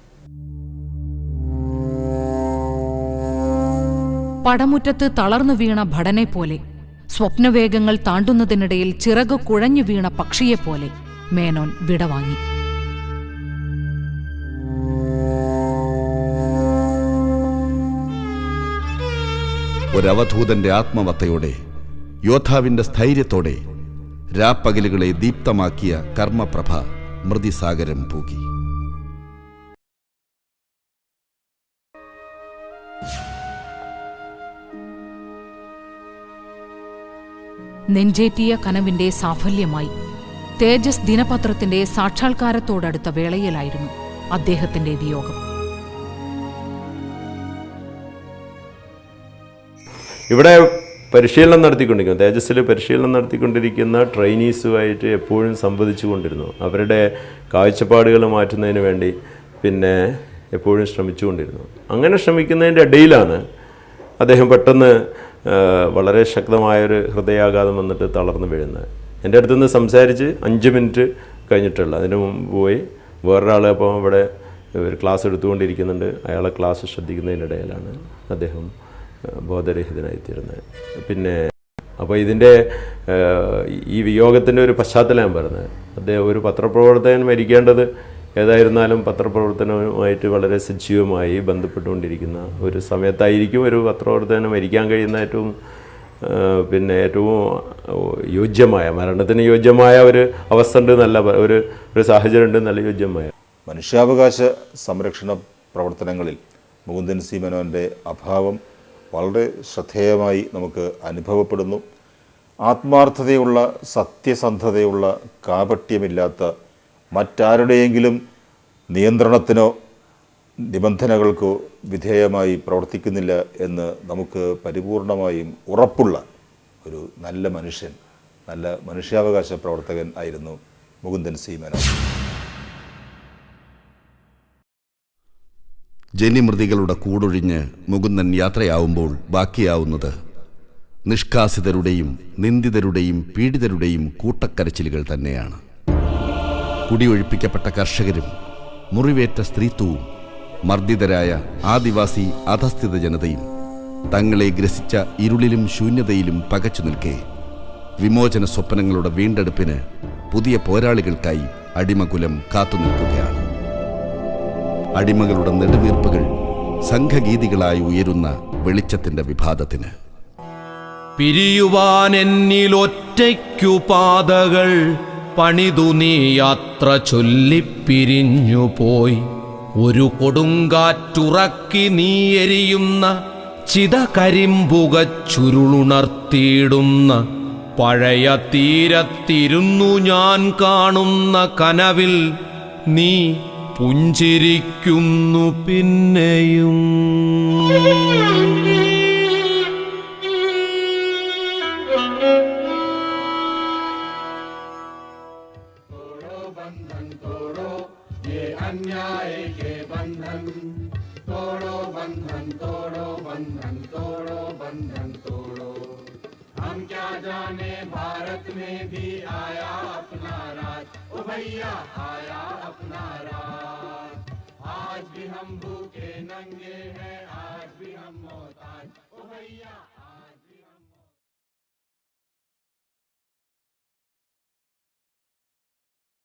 പടമുറ്റത്ത് തളർന്നു വീണ ഭടനെ പോലെ, സ്വപ്നവേഗങ്ങൾ താണ്ടുന്നതിനിടയിൽ ചിറകു കുഴഞ്ഞു വീണ പക്ഷിയെപ്പോലെ മേനോൻ വിടവാങ്ങി. ഒരവധൂതന്റെ ആത്മവത്തയോടെ, യോദ്ധാവിന്റെ സ്ഥൈര്യത്തോടെ രാപ്പകലുകളെ ദീപ്തമാക്കിയ കർമ്മപ്രഭ മൃതിസാഗരം പൂകി. നെഞ്ചേറ്റിയ കനവിന്റെ സാഫല്യമായി തേജസ് ദിനപത്രത്തിന്റെ സാക്ഷാത്കാരത്തോടടുത്ത വേളയിലായിരുന്നു അദ്ദേഹത്തിന്റെ വിയോഗം. ഇവിടെ പരിശീലനം നടത്തിക്കൊണ്ടിരിക്കുന്നു, തേജസ്സിൽ പരിശീലനം നടത്തിക്കൊണ്ടിരിക്കുന്ന ട്രെയിനീസുമായിട്ട് എപ്പോഴും സംവദിച്ചു കൊണ്ടിരുന്നു. അവരുടെ കാഴ്ചപ്പാടുകൾ മാറ്റുന്നതിന് വേണ്ടി പിന്നെ എപ്പോഴും ശ്രമിച്ചുകൊണ്ടിരുന്നു. അങ്ങനെ ശ്രമിക്കുന്നതിൻ്റെ ഇടയിലാണ് അദ്ദേഹം പെട്ടെന്ന് വളരെ ശക്തമായൊരു ഹൃദയാഘാതം വന്നിട്ട് തളർന്നു വീഴുന്നത്. എൻ്റെ അടുത്തുനിന്ന് സംസാരിച്ച് 5 മിനിറ്റ് കഴിഞ്ഞിട്ടുള്ള, അതിന് മുമ്പ് പോയി വേറൊരാൾ അപ്പോൾ ഇവിടെ ഒരു ക്ലാസ് എടുത്തുകൊണ്ടിരിക്കുന്നുണ്ട്, അയാളെ ക്ലാസ് ശ്രദ്ധിക്കുന്നതിനിടയിലാണ് അദ്ദേഹം ബോധരഹിതനായിത്തീരുന്നത്. പിന്നെ അപ്പോൾ ഇതിൻ്റെ ഈ വിയോഗത്തിൻ്റെ ഒരു പശ്ചാത്തലം ഞാൻ പറഞ്ഞത്, അദ്ദേഹം ഒരു പത്രപ്രവർത്തകൻ മരിക്കേണ്ടത് ഏതായിരുന്നാലും പത്രപ്രവർത്തനവുമായിട്ട് വളരെ സജീവമായി ബന്ധപ്പെട്ടുകൊണ്ടിരിക്കുന്ന ഒരു സമയത്തായിരിക്കും ഒരു പത്രപ്രവർത്തകന് മരിക്കാൻ കഴിയുന്ന ഏറ്റവും യോജ്യമായ, മരണത്തിന് യോജ്യമായ ഒരു അവസ്ഥ ഉണ്ട്, നല്ല ഒരു സാഹചര്യം ഉണ്ട്, നല്ല യോജ്യമായ. മനുഷ്യാവകാശ സംരക്ഷണ പ്രവർത്തനങ്ങളിൽ മുകുന്ദൻ സി മേനോൻ്റെ അഭാവം വളരെ ശ്രദ്ധേയമായി നമുക്ക് അനുഭവപ്പെടുന്നു. ആത്മാർത്ഥതയുള്ള, സത്യസന്ധതയുള്ള, കാപട്യമില്ലാത്ത, മറ്റാരുടെയെങ്കിലും നിയന്ത്രണത്തിനോ നിബന്ധനകൾക്കോ വിധേയമായി പ്രവർത്തിക്കുന്നില്ല എന്ന് നമുക്ക് പരിപൂർണമായും ഉറപ്പുള്ള ഒരു നല്ല മനുഷ്യൻ, നല്ല മനുഷ്യാവകാശ പ്രവർത്തകൻ ആയിരുന്നു മുകുന്ദൻ സി മേനോൻ. ജനിമൃതികളുടെ കൂടൊഴിഞ്ഞ് മുകുന്ദൻ യാത്രയാവുമ്പോൾ ബാക്കിയാവുന്നത് നിഷ്കാസിതരുടെയും നിന്ദിതരുടെയും പീഡിതരുടെയും കൂട്ടക്കരച്ചിലുകൾ തന്നെയാണ്. കുടിയൊഴിപ്പിക്കപ്പെട്ട കർഷകരും മുറിവേറ്റ സ്ത്രീത്വവും മർദ്ദിതരായ ആദിവാസി അധസ്ഥിത ജനതയും തങ്ങളെ ഗ്രസിച്ച ഇരുളിലും ശൂന്യതയിലും പകച്ചു നിൽക്കെ വിമോചന സ്വപ്നങ്ങളുടെ വീണ്ടെടുപ്പിന് പുതിയ പോരാളികൾക്കായി അടിമകുലം കാത്തുനിൽക്കുകയാണ്. അടിമകളുടെ നെടുവീർപ്പുകൾ സംഘഗീതികളായി ഉയരുന്ന വെളിച്ചത്തിന്റെ വിഭാതത്തിന്. പിരിയുവാൻ എന്നിലൊറ്റയ്ക്കു പാതകൾ പണിതു നീ യാത്ര ചൊല്ലിപ്പിരിഞ്ഞുപോയി. ഒരു കൊടുങ്കാറ്റുറക്കി നീ എരിയുന്ന ചിത കരിമ്പുക ചുരുളുണർത്തിയിടുന്ന പഴയ തീരത്തിരുന്നു ഞാൻ കാണുന്ന കനവിൽ നീ പുഞ്ചിരിക്കുന്നു പിന്നെയും. अन्याय के बंधन तोड़ो, बंधन तोड़ो, बंधन तोड़ो, बंधन तोड़ो। हम क्या जाने भारत में भी आया अपना राज, ओ भैया आया अपना राज। आज भी हम भूखे नंगे हैं, आज भी हम मोहताज, ओ भैया।